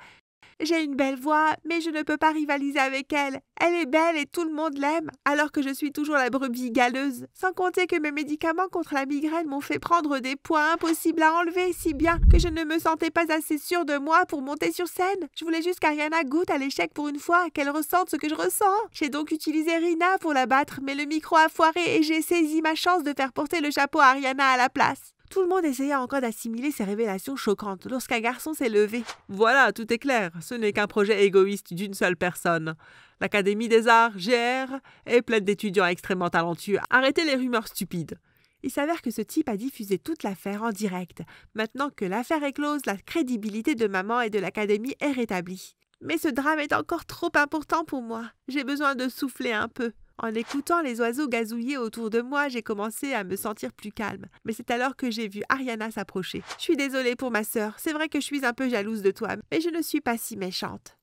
J'ai une belle voix, mais je ne peux pas rivaliser avec elle. Elle est belle et tout le monde l'aime, alors que je suis toujours la brebis galeuse. Sans compter que mes médicaments contre la migraine m'ont fait prendre des poids impossibles à enlever, si bien que je ne me sentais pas assez sûre de moi pour monter sur scène. Je voulais juste qu'Ariana goûte à l'échec pour une fois, qu'elle ressente ce que je ressens. J'ai donc utilisé Rina pour la battre, mais le micro a foiré et j'ai saisi ma chance de faire porter le chapeau à Ariana à la place. Tout le monde essaya encore d'assimiler ces révélations choquantes lorsqu'un garçon s'est levé. Voilà, tout est clair. Ce n'est qu'un projet égoïste d'une seule personne. L'Académie des Arts, GR, est pleine d'étudiants extrêmement talentueux. Arrêtez les rumeurs stupides. Il s'avère que ce type a diffusé toute l'affaire en direct. Maintenant que l'affaire est close, la crédibilité de maman et de l'Académie est rétablie. Mais ce drame est encore trop important pour moi. J'ai besoin de souffler un peu. En écoutant les oiseaux gazouiller autour de moi, j'ai commencé à me sentir plus calme. Mais c'est alors que j'ai vu Ariana s'approcher. Je suis désolée pour ma sœur. C'est vrai que je suis un peu jalouse de toi, mais je ne suis pas si méchante.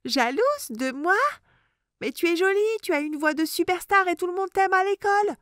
Jalouse de moi? Mais tu es jolie, tu as une voix de superstar et tout le monde t'aime à l'école.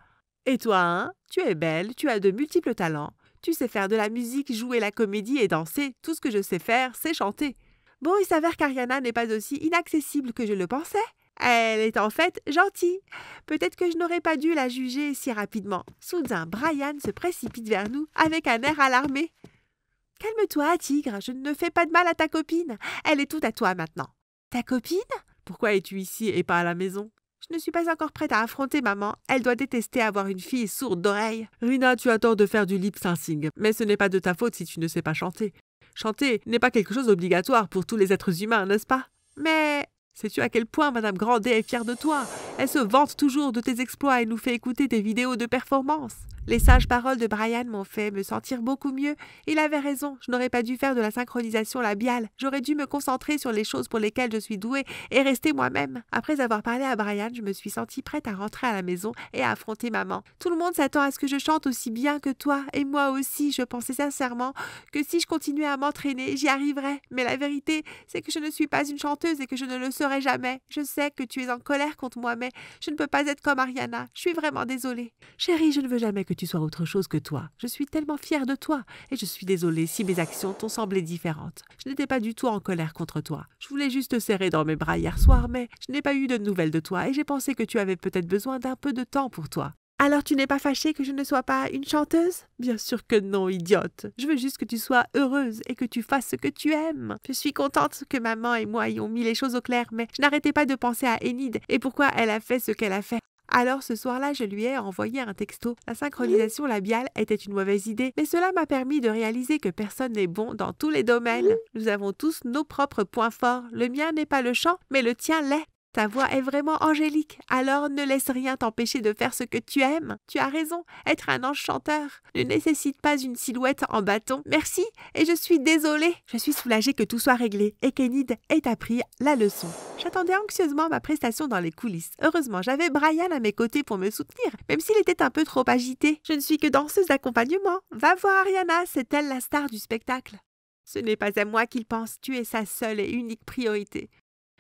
Et toi, hein? Tu es belle, tu as de multiples talents. Tu sais faire de la musique, jouer la comédie et danser. Tout ce que je sais faire, c'est chanter. Bon, il s'avère qu'Ariana n'est pas aussi inaccessible que je le pensais. Elle est en fait gentille. Peut-être que je n'aurais pas dû la juger si rapidement. Soudain, Brian se précipite vers nous avec un air alarmé. « Calme-toi, tigre, je ne fais pas de mal à ta copine. Elle est toute à toi maintenant. »« Ta copine? Pourquoi es-tu ici et pas à la maison? » Je ne suis pas encore prête à affronter maman. Elle doit détester avoir une fille sourde d'oreille. « Rina, tu as tort de faire du lip-syncing, mais ce n'est pas de ta faute si tu ne sais pas chanter. Chanter n'est pas quelque chose d'obligatoire pour tous les êtres humains, n'est-ce pas? Mais sais-tu à quel point Madame Grandet est fière de toi? Elle se vante toujours de tes exploits et nous fait écouter tes vidéos de performance. Les sages paroles de Brian m'ont fait me sentir beaucoup mieux. Il avait raison, je n'aurais pas dû faire de la synchronisation labiale. J'aurais dû me concentrer sur les choses pour lesquelles je suis douée et rester moi-même. Après avoir parlé à Brian, je me suis sentie prête à rentrer à la maison et à affronter maman. Tout le monde s'attend à ce que je chante aussi bien que toi, et moi aussi, je pensais sincèrement que si je continuais à m'entraîner, j'y arriverais. Mais la vérité, c'est que je ne suis pas une chanteuse et que je ne le serai jamais. Je sais que tu es en colère contre moi, mais je ne peux pas être comme Ariana. Je suis vraiment désolée. Chérie, je ne veux jamais que tu sois autre chose que toi. Je suis tellement fière de toi et je suis désolée si mes actions t'ont semblé différentes. Je n'étais pas du tout en colère contre toi. Je voulais juste te serrer dans mes bras hier soir, mais je n'ai pas eu de nouvelles de toi et j'ai pensé que tu avais peut-être besoin d'un peu de temps pour toi. Alors tu n'es pas fâchée que je ne sois pas une chanteuse? Bien sûr que non, idiote. Je veux juste que tu sois heureuse et que tu fasses ce que tu aimes. Je suis contente que maman et moi ayons mis les choses au clair, mais je n'arrêtais pas de penser à Enid et pourquoi elle a fait ce qu'elle a fait. Alors ce soir-là, je lui ai envoyé un texto. La synchronisation labiale était une mauvaise idée, mais cela m'a permis de réaliser que personne n'est bon dans tous les domaines. Nous avons tous nos propres points forts. Le mien n'est pas le chant, mais le tien l'est. Ta voix est vraiment angélique, alors ne laisse rien t'empêcher de faire ce que tu aimes. Tu as raison, être un ange chanteur ne nécessite pas une silhouette en bâton. Merci, et je suis désolée. Je suis soulagée que tout soit réglé et qu'Enid ait appris la leçon. J'attendais anxieusement ma prestation dans les coulisses. Heureusement, j'avais Brian à mes côtés pour me soutenir, même s'il était un peu trop agité. Je ne suis que danseuse d'accompagnement. Va voir Ariana, c'est elle la star du spectacle. Ce n'est pas à moi qu'il pense, tu es sa seule et unique priorité.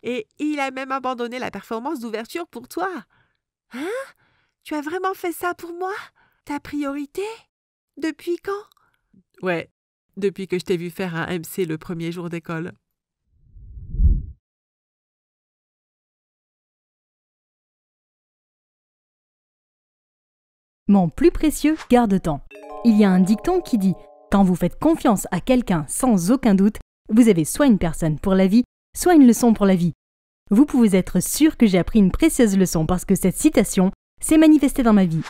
Et il a même abandonné la performance d'ouverture pour toi. Hein? Tu as vraiment fait ça pour moi? Ta priorité? Depuis quand? Ouais, depuis que je t'ai vu faire un MC le premier jour d'école. Mon plus précieux garde-temps. Il y a un dicton qui dit « Quand vous faites confiance à quelqu'un sans aucun doute, vous avez soit une personne pour la vie, soit une leçon pour la vie. » Vous pouvez être sûr que j'ai appris une précieuse leçon parce que cette citation s'est manifestée dans ma vie.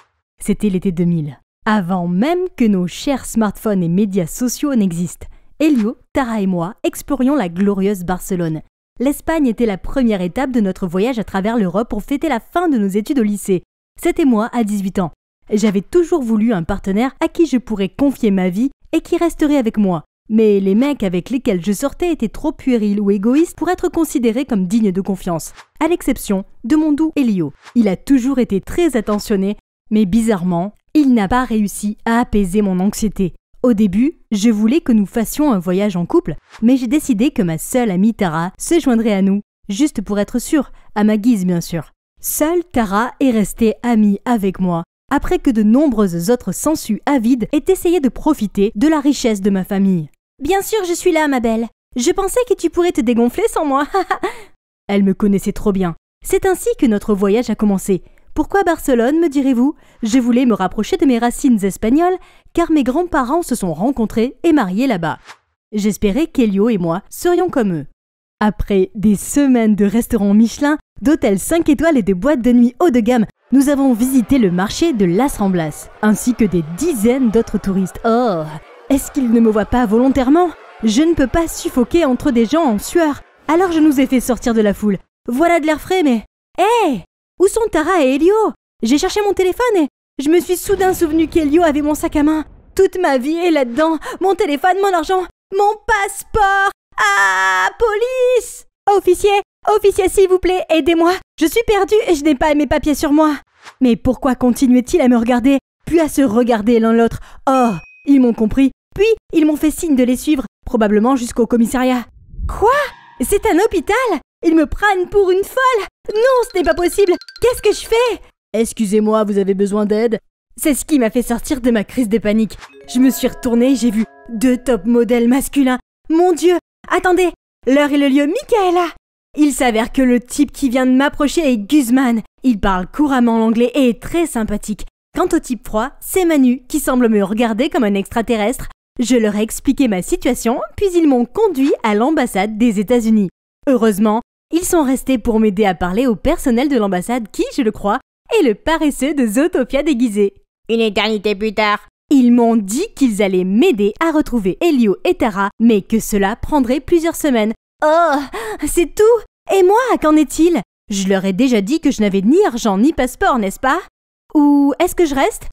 C'était l'été 2000. Avant même que nos chers smartphones et médias sociaux n'existent, Elio, Tara et moi explorions la glorieuse Barcelone. L'Espagne était la première étape de notre voyage à travers l'Europe pour fêter la fin de nos études au lycée. C'était moi à 18 ans. J'avais toujours voulu un partenaire à qui je pourrais confier ma vie et qui resterait avec moi. Mais les mecs avec lesquels je sortais étaient trop puérils ou égoïstes pour être considérés comme dignes de confiance, à l'exception de mon doux Elio. Il a toujours été très attentionné, mais bizarrement, il n'a pas réussi à apaiser mon anxiété. Au début, je voulais que nous fassions un voyage en couple, mais j'ai décidé que ma seule amie Tara se joindrait à nous, juste pour être sûre, à ma guise bien sûr. Seule Tara est restée amie avec moi, après que de nombreuses autres sangsues avides aient essayé de profiter de la richesse de ma famille. Bien sûr, je suis là, ma belle. Je pensais que tu pourrais te dégonfler sans moi. Elle me connaissait trop bien. C'est ainsi que notre voyage a commencé. Pourquoi Barcelone, me direz-vous? Je voulais me rapprocher de mes racines espagnoles, car mes grands-parents se sont rencontrés et mariés là-bas. J'espérais qu'Elio et moi serions comme eux. Après des semaines de restaurants Michelin, d'hôtels 5 étoiles et de boîtes de nuit haut de gamme, nous avons visité le marché de Las Ramblas, ainsi que des dizaines d'autres touristes. Oh! Est-ce qu'ils ne me voient pas volontairement? Je ne peux pas suffoquer entre des gens en sueur. Alors je nous ai fait sortir de la foule. Voilà de l'air frais, mais... Hé! Où sont Tara et Elio? J'ai cherché mon téléphone et je me suis soudain souvenu qu'Elio avait mon sac à main. Toute ma vie est là-dedans. Mon téléphone, mon argent, mon passeport. Ah! Police! Officier, s'il vous plaît, aidez-moi. Je suis perdue et je n'ai pas mes papiers sur moi. Mais pourquoi continuait-il à me regarder, puis à se regarder l'un l'autre? Oh! Ils m'ont compris. Puis, ils m'ont fait signe de les suivre, probablement jusqu'au commissariat. Quoi? C'est un hôpital? Ils me prennent pour une folle? Non, ce n'est pas possible. Qu'est-ce que je fais? Excusez-moi, vous avez besoin d'aide? C'est ce qui m'a fait sortir de ma crise de panique. Je me suis retournée et j'ai vu 2 top modèles masculins. Mon Dieu! Attendez! L'heure et le lieu, Michaela! Il s'avère que le type qui vient de m'approcher est Guzman. Il parle couramment l'anglais et est très sympathique. Quant au type froid, c'est Manu qui semble me regarder comme un extraterrestre. Je leur ai expliqué ma situation, puis ils m'ont conduit à l'ambassade des États-Unis. Heureusement, ils sont restés pour m'aider à parler au personnel de l'ambassade qui, je le crois, est le paresseux de Zootopia déguisé. Une éternité plus tard, Ils m'ont dit qu'ils allaient m'aider à retrouver Elio et Tara, mais que cela prendrait plusieurs semaines. Oh, c'est tout? Et moi, qu'en est-il? Je leur ai déjà dit que je n'avais ni argent ni passeport, n'est-ce pas? Ou est-ce que je reste?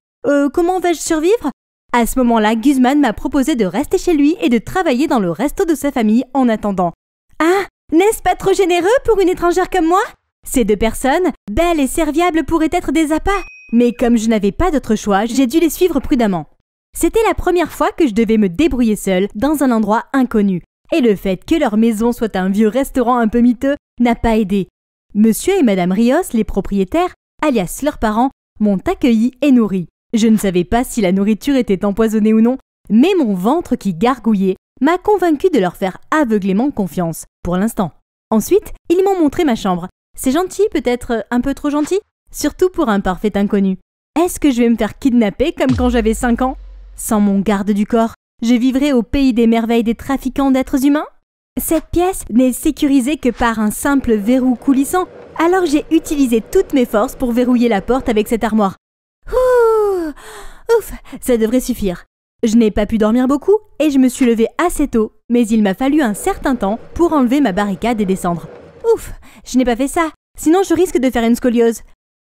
Comment vais-je survivre? À ce moment-là, Guzman m'a proposé de rester chez lui et de travailler dans le resto de sa famille en attendant. Ah, n'est-ce pas trop généreux pour une étrangère comme moi? Ces deux personnes, belles et serviables, pourraient être des appâts. Mais comme je n'avais pas d'autre choix, j'ai dû les suivre prudemment. C'était la première fois que je devais me débrouiller seule dans un endroit inconnu. Et le fait que leur maison soit un vieux restaurant un peu miteux n'a pas aidé. Monsieur et Madame Rios, les propriétaires, alias leurs parents, m'ont accueilli et nourri. Je ne savais pas si la nourriture était empoisonnée ou non, mais mon ventre qui gargouillait m'a convaincu de leur faire aveuglément confiance, pour l'instant. Ensuite, ils m'ont montré ma chambre. C'est gentil, peut-être un peu trop gentil, surtout pour un parfait inconnu. Est-ce que je vais me faire kidnapper comme quand j'avais 5 ans? Sans mon garde du corps, je vivrai au pays des merveilles des trafiquants d'êtres humains? Cette pièce n'est sécurisée que par un simple verrou coulissant, alors j'ai utilisé toutes mes forces pour verrouiller la porte avec cette armoire. Ouh, ouf, ça devrait suffire. Je n'ai pas pu dormir beaucoup et je me suis levée assez tôt, mais il m'a fallu un certain temps pour enlever ma barricade et descendre. Ouf, je n'ai pas fait ça, sinon je risque de faire une scoliose.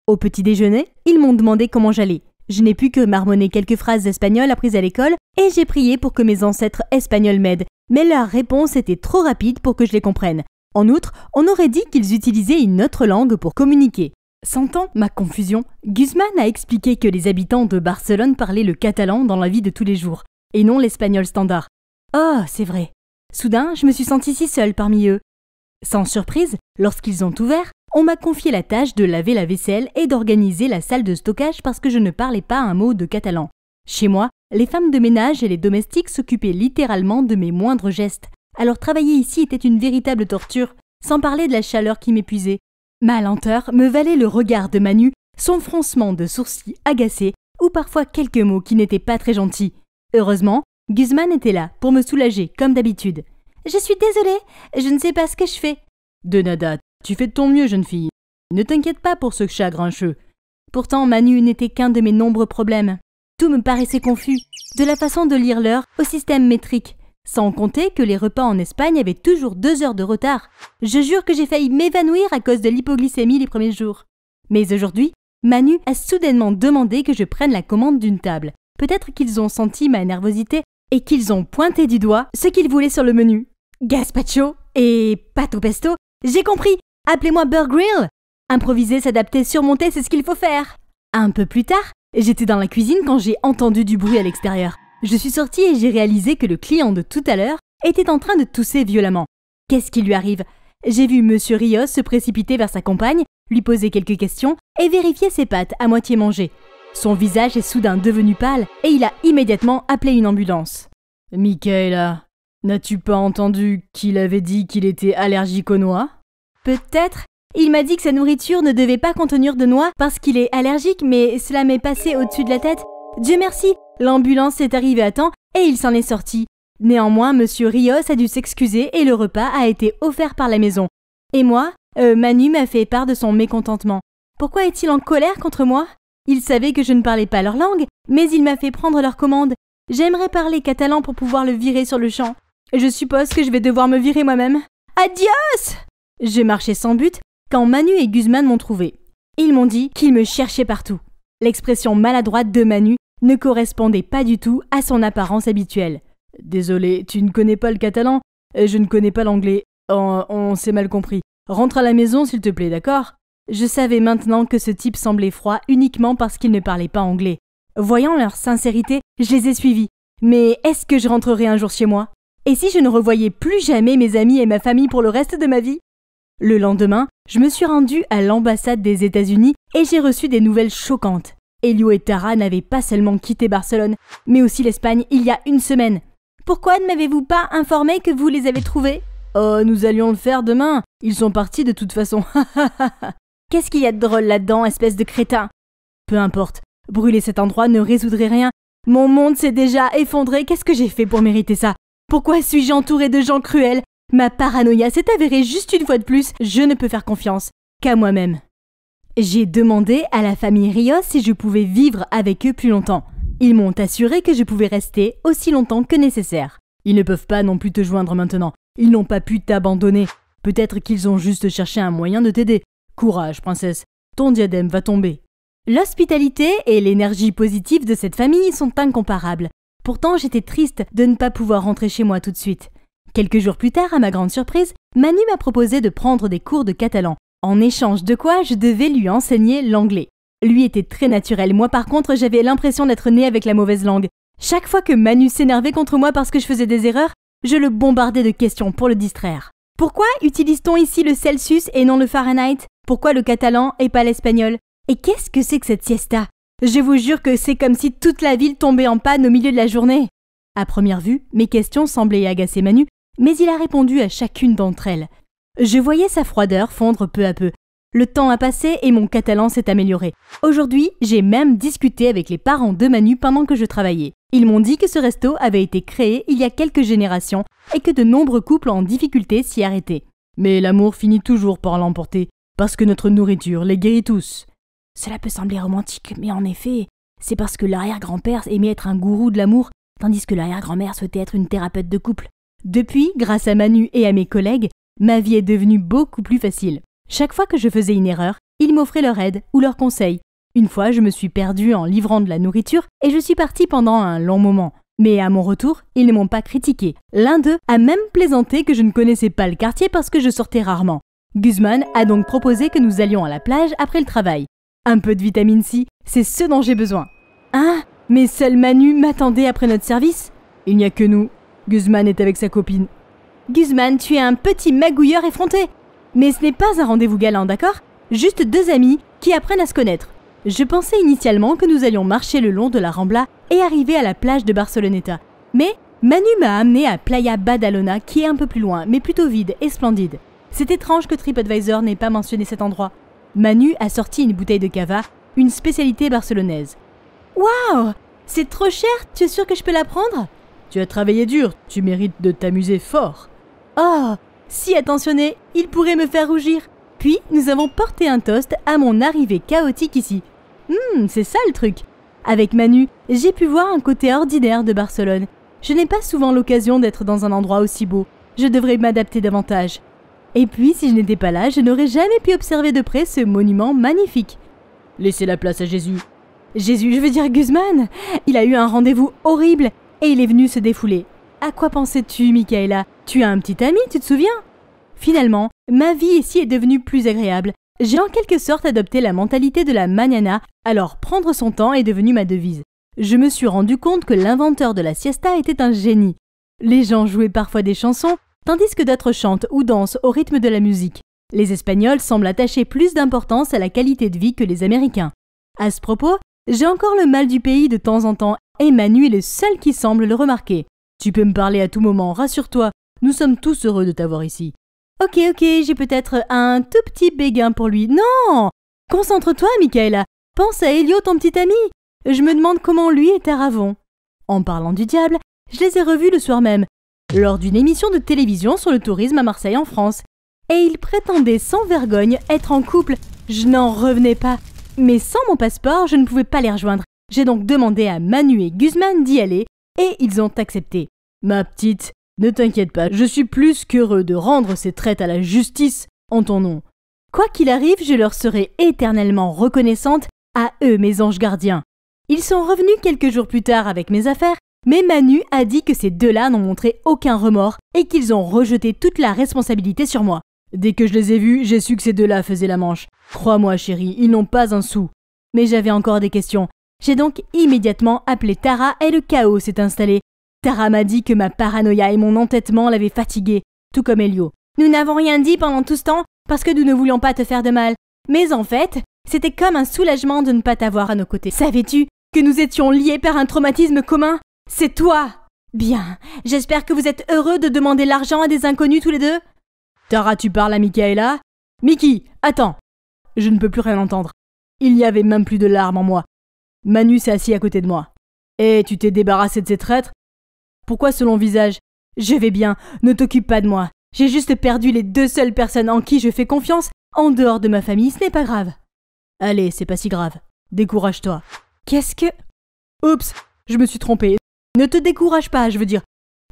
Au petit déjeuner, ils m'ont demandé comment j'allais. Je n'ai pu que marmonner quelques phrases espagnoles apprises à l'école et j'ai prié pour que mes ancêtres espagnols m'aident, mais leur réponse était trop rapide pour que je les comprenne. En outre, on aurait dit qu'ils utilisaient une autre langue pour communiquer. Sentant ma confusion, Guzman a expliqué que les habitants de Barcelone parlaient le catalan dans la vie de tous les jours, et non l'espagnol standard. Oh, c'est vrai. Soudain, je me suis sentie si seule parmi eux. Sans surprise, lorsqu'ils ont ouvert, on m'a confié la tâche de laver la vaisselle et d'organiser la salle de stockage parce que je ne parlais pas un mot de catalan. Chez moi, les femmes de ménage et les domestiques s'occupaient littéralement de mes moindres gestes. Alors travailler ici était une véritable torture, sans parler de la chaleur qui m'épuisait. Ma lenteur me valait le regard de Manu, son froncement de sourcils agacé ou parfois quelques mots qui n'étaient pas très gentils. Heureusement, Guzman était là pour me soulager comme d'habitude. « Je suis désolée, je ne sais pas ce que je fais. »« De nada, tu fais de ton mieux, jeune fille. Ne t'inquiète pas pour ce chagrincheux. » Pourtant, Manu n'était qu'un de mes nombreux problèmes. Tout me paraissait confus, de la façon de lire l'heure au système métrique. Sans compter que les repas en Espagne avaient toujours 2 heures de retard. Je jure que j'ai failli m'évanouir à cause de l'hypoglycémie les premiers jours. Mais aujourd'hui, Manu a soudainement demandé que je prenne la commande d'une table. Peut-être qu'ils ont senti ma nervosité et qu'ils ont pointé du doigt ce qu'ils voulaient sur le menu. Gazpacho et pâte au pesto, j'ai compris, appelez-moi Bear Grylls. Improviser, s'adapter, surmonter, c'est ce qu'il faut faire. Un peu plus tard, j'étais dans la cuisine quand j'ai entendu du bruit à l'extérieur. Je suis sortie et j'ai réalisé que le client de tout à l'heure était en train de tousser violemment. Qu'est-ce qui lui arrive? J'ai vu Monsieur Rios se précipiter vers sa compagne, lui poser quelques questions et vérifier ses pâtes à moitié mangées. Son visage est soudain devenu pâle et il a immédiatement appelé une ambulance. « Michaela, n'as-tu pas entendu qu'il avait dit qu'il était allergique aux noix ?»« Peut-être. Il m'a dit que sa nourriture ne devait pas contenir de noix parce qu'il est allergique, mais cela m'est passé au-dessus de la tête. Dieu merci, l'ambulance est arrivée à temps et il s'en est sorti. Néanmoins, Monsieur Rios a dû s'excuser et le repas a été offert par la maison. Et moi, Manu m'a fait part de son mécontentement. Pourquoi est-il en colère contre moi? Il savait que je ne parlais pas leur langue, mais il m'a fait prendre leur commande. J'aimerais parler catalan pour pouvoir le virer sur le champ. Je suppose que je vais devoir me virer moi-même. Adios! Je marchais sans but quand Manu et Guzman m'ont trouvé. Ils m'ont dit qu'ils me cherchaient partout. L'expression maladroite de Manu ne correspondait pas du tout à son apparence habituelle. « Désolé, tu ne connais pas le catalan? Je ne connais pas l'anglais. On s'est mal compris. Rentre à la maison s'il te plaît, d'accord ?» Je savais maintenant que ce type semblait froid uniquement parce qu'il ne parlait pas anglais. Voyant leur sincérité, je les ai suivis. Mais est-ce que je rentrerai un jour chez moi? Et si je ne revoyais plus jamais mes amis et ma famille pour le reste de ma vie? Le lendemain, je me suis rendue à l'ambassade des États-Unis et j'ai reçu des nouvelles choquantes. Elio et Tara n'avaient pas seulement quitté Barcelone, mais aussi l'Espagne il y a 1 semaine. Pourquoi ne m'avez-vous pas informé que vous les avez trouvés? Oh, nous allions le faire demain. Ils sont partis de toute façon. Qu'est-ce qu'il y a de drôle là-dedans, espèce de crétin? Peu importe. Brûler cet endroit ne résoudrait rien. Mon monde s'est déjà effondré. Qu'est-ce que j'ai fait pour mériter ça? Pourquoi suis-je entourée de gens cruels? Ma paranoïa s'est avérée juste une fois de plus. Je ne peux faire confiance qu'à moi-même. J'ai demandé à la famille Rios si je pouvais vivre avec eux plus longtemps. Ils m'ont assuré que je pouvais rester aussi longtemps que nécessaire. Ils ne peuvent pas non plus te joindre maintenant. Ils n'ont pas pu t'abandonner. Peut-être qu'ils ont juste cherché un moyen de t'aider. Courage, princesse. Ton diadème va tomber. L'hospitalité et l'énergie positive de cette famille sont incomparables. Pourtant, j'étais triste de ne pas pouvoir rentrer chez moi tout de suite. Quelques jours plus tard, à ma grande surprise, Manu m'a proposé de prendre des cours de catalan. En échange de quoi, je devais lui enseigner l'anglais. Lui était très naturel. Moi, par contre, j'avais l'impression d'être née avec la mauvaise langue. Chaque fois que Manu s'énervait contre moi parce que je faisais des erreurs, je le bombardais de questions pour le distraire. Pourquoi utilise-t-on ici le Celsius et non le Fahrenheit? Pourquoi le catalan et pas l'espagnol? Et qu'est-ce que c'est que cette siesta? Je vous jure que c'est comme si toute la ville tombait en panne au milieu de la journée. À première vue, mes questions semblaient agacer Manu, mais il a répondu à chacune d'entre elles. Je voyais sa froideur fondre peu à peu. Le temps a passé et mon catalan s'est amélioré. Aujourd'hui, j'ai même discuté avec les parents de Manu pendant que je travaillais. Ils m'ont dit que ce resto avait été créé il y a quelques générations et que de nombreux couples en difficulté s'y arrêtaient. Mais l'amour finit toujours par l'emporter, parce que notre nourriture les guérit tous. Cela peut sembler romantique, mais en effet, c'est parce que l'arrière-grand-père aimait être un gourou de l'amour, tandis que l'arrière-grand-mère souhaitait être une thérapeute de couple. Depuis, grâce à Manu et à mes collègues, ma vie est devenue beaucoup plus facile. Chaque fois que je faisais une erreur, ils m'offraient leur aide ou leurs conseils. Une fois, je me suis perdue en livrant de la nourriture et je suis partie pendant un long moment. Mais à mon retour, ils ne m'ont pas critiqué. L'un d'eux a même plaisanté que je ne connaissais pas le quartier parce que je sortais rarement. Guzman a donc proposé que nous allions à la plage après le travail. Un peu de vitamine C, c'est ce dont j'ai besoin. Hein? Mais seul Manu m'attendait après notre service? Il n'y a que nous. Guzman est avec sa copine. Guzman, tu es un petit magouilleur effronté. Mais ce n'est pas un rendez-vous galant, d'accord? Juste deux amis qui apprennent à se connaître. Je pensais initialement que nous allions marcher le long de la Rambla et arriver à la plage de Barceloneta. Mais Manu m'a amené à Playa Badalona qui est un peu plus loin, mais plutôt vide et splendide. C'est étrange que TripAdvisor n'ait pas mentionné cet endroit. Manu a sorti une bouteille de cava, une spécialité barcelonaise. Waouh! C'est trop cher, tu es sûr que je peux la prendre? Tu as travaillé dur, tu mérites de t'amuser fort. Oh! Si attentionné, il pourrait me faire rougir. Puis, nous avons porté un toast à mon arrivée chaotique ici. C'est ça le truc. Avec Manu, j'ai pu voir un côté ordinaire de Barcelone. Je n'ai pas souvent l'occasion d'être dans un endroit aussi beau. Je devrais m'adapter davantage. Et puis, si je n'étais pas là, je n'aurais jamais pu observer de près ce monument magnifique. Laissez la place à Jésus. Jésus, je veux dire Guzman. Il a eu un rendez-vous horrible et il est venu se défouler. À quoi pensais-tu, Michaela? Tu as un petit ami, tu te souviens? Finalement, ma vie ici est devenue plus agréable. J'ai en quelque sorte adopté la mentalité de la mañana, alors prendre son temps est devenu ma devise. Je me suis rendu compte que l'inventeur de la siesta était un génie. Les gens jouaient parfois des chansons, tandis que d'autres chantent ou dansent au rythme de la musique. Les Espagnols semblent attacher plus d'importance à la qualité de vie que les Américains. À ce propos, j'ai encore le mal du pays de temps en temps, et Manu est le seul qui semble le remarquer. Tu peux me parler à tout moment, rassure-toi, nous sommes tous heureux de t'avoir ici. Ok, j'ai peut-être un tout petit béguin pour lui. Non! Concentre-toi, Michaela. Pense à Elio, ton petit ami. Je me demande comment lui est à Ravon. En parlant du diable, je les ai revus le soir même, lors d'une émission de télévision sur le tourisme à Marseille en France. Et ils prétendaient sans vergogne être en couple. Je n'en revenais pas. Mais sans mon passeport, je ne pouvais pas les rejoindre. J'ai donc demandé à Manu et Guzman d'y aller, et ils ont accepté. Ma petite, ne t'inquiète pas, je suis plus qu'heureux de rendre ces traites à la justice en ton nom. Quoi qu'il arrive, je leur serai éternellement reconnaissante, à eux mes anges gardiens. Ils sont revenus quelques jours plus tard avec mes affaires, mais Manu a dit que ces deux-là n'ont montré aucun remords et qu'ils ont rejeté toute la responsabilité sur moi. Dès que je les ai vus, j'ai su que ces deux-là faisaient la manche. Crois-moi chérie, ils n'ont pas un sou. Mais j'avais encore des questions. J'ai donc immédiatement appelé Tara et le chaos s'est installé. Tara m'a dit que ma paranoïa et mon entêtement l'avaient fatiguée, tout comme Elio. Nous n'avons rien dit pendant tout ce temps parce que nous ne voulions pas te faire de mal. Mais en fait, c'était comme un soulagement de ne pas t'avoir à nos côtés. Savais-tu que nous étions liés par un traumatisme commun? C'est toi! Bien, j'espère que vous êtes heureux de demander l'argent à des inconnus tous les deux? Tara, tu parles à Michaela? Mickey, attends! Je ne peux plus rien entendre. Il n'y avait même plus de larmes en moi. Manu s'est assis à côté de moi. Eh, tu t'es débarrassé de ces traîtres? Pourquoi ce long visage? Je vais bien, ne t'occupe pas de moi. J'ai juste perdu les deux seules personnes en qui je fais confiance. En dehors de ma famille, ce n'est pas grave. Allez, c'est pas si grave. Décourage-toi. Qu'est-ce que... Oups, Je me suis trompée. Ne te décourage pas, je veux dire.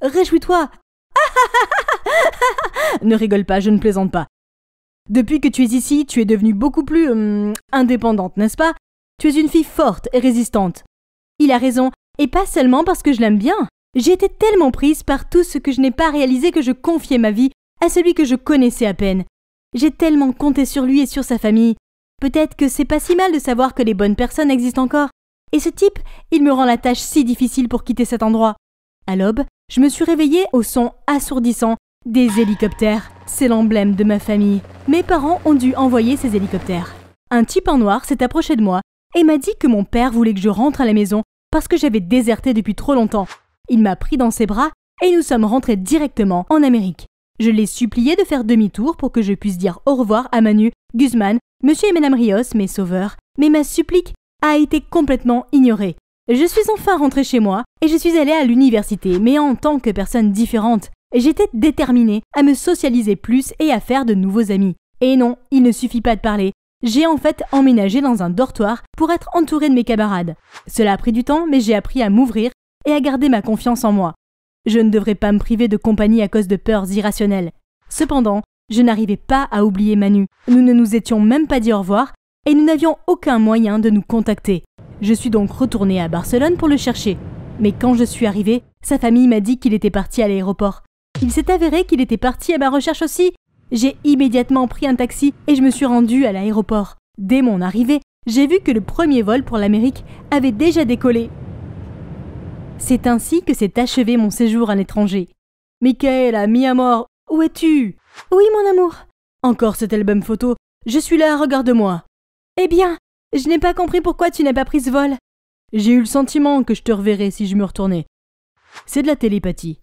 Réjouis-toi. Ne rigole pas, je ne plaisante pas. Depuis que tu es ici, tu es devenue beaucoup plus indépendante, n'est-ce pas? Tu es une fille forte et résistante. Il a raison, et pas seulement parce que je l'aime bien. J'ai été tellement prise par tout ce que je n'ai pas réalisé que je confiais ma vie à celui que je connaissais à peine. J'ai tellement compté sur lui et sur sa famille. Peut-être que c'est pas si mal de savoir que les bonnes personnes existent encore. Et ce type, il me rend la tâche si difficile pour quitter cet endroit. À l'aube, je me suis réveillée au son assourdissant des hélicoptères. C'est l'emblème de ma famille. Mes parents ont dû envoyer ces hélicoptères. Un type en noir s'est approché de moi et m'a dit que mon père voulait que je rentre à la maison parce que j'avais déserté depuis trop longtemps. Il m'a pris dans ses bras et nous sommes rentrés directement en Amérique. Je l'ai supplié de faire demi-tour pour que je puisse dire au revoir à Manu, Guzman, Monsieur et Madame Rios, mes sauveurs, mais ma supplique a été complètement ignorée. Je suis enfin rentrée chez moi et je suis allée à l'université, mais en tant que personne différente. J'étais déterminée à me socialiser plus et à faire de nouveaux amis. Et non, il ne suffit pas de parler. J'ai en fait emménagé dans un dortoir pour être entourée de mes camarades. Cela a pris du temps, mais j'ai appris à m'ouvrir et à garder ma confiance en moi. Je ne devrais pas me priver de compagnie à cause de peurs irrationnelles. Cependant, je n'arrivais pas à oublier Manu. Nous ne nous étions même pas dit au revoir et nous n'avions aucun moyen de nous contacter. Je suis donc retournée à Barcelone pour le chercher. Mais quand je suis arrivée, sa famille m'a dit qu'il était parti à l'aéroport. Il s'est avéré qu'il était parti à ma recherche aussi. J'ai immédiatement pris un taxi et je me suis rendue à l'aéroport. Dès mon arrivée, j'ai vu que le premier vol pour l'Amérique avait déjà décollé. C'est ainsi que s'est achevé mon séjour à l'étranger. Michaela, mi amor, où es-tu? Oui, mon amour. Encore cet album photo. Je suis là, regarde-moi. Eh bien, je n'ai pas compris pourquoi tu n'as pas pris ce vol. J'ai eu le sentiment que je te reverrais si je me retournais. C'est de la télépathie.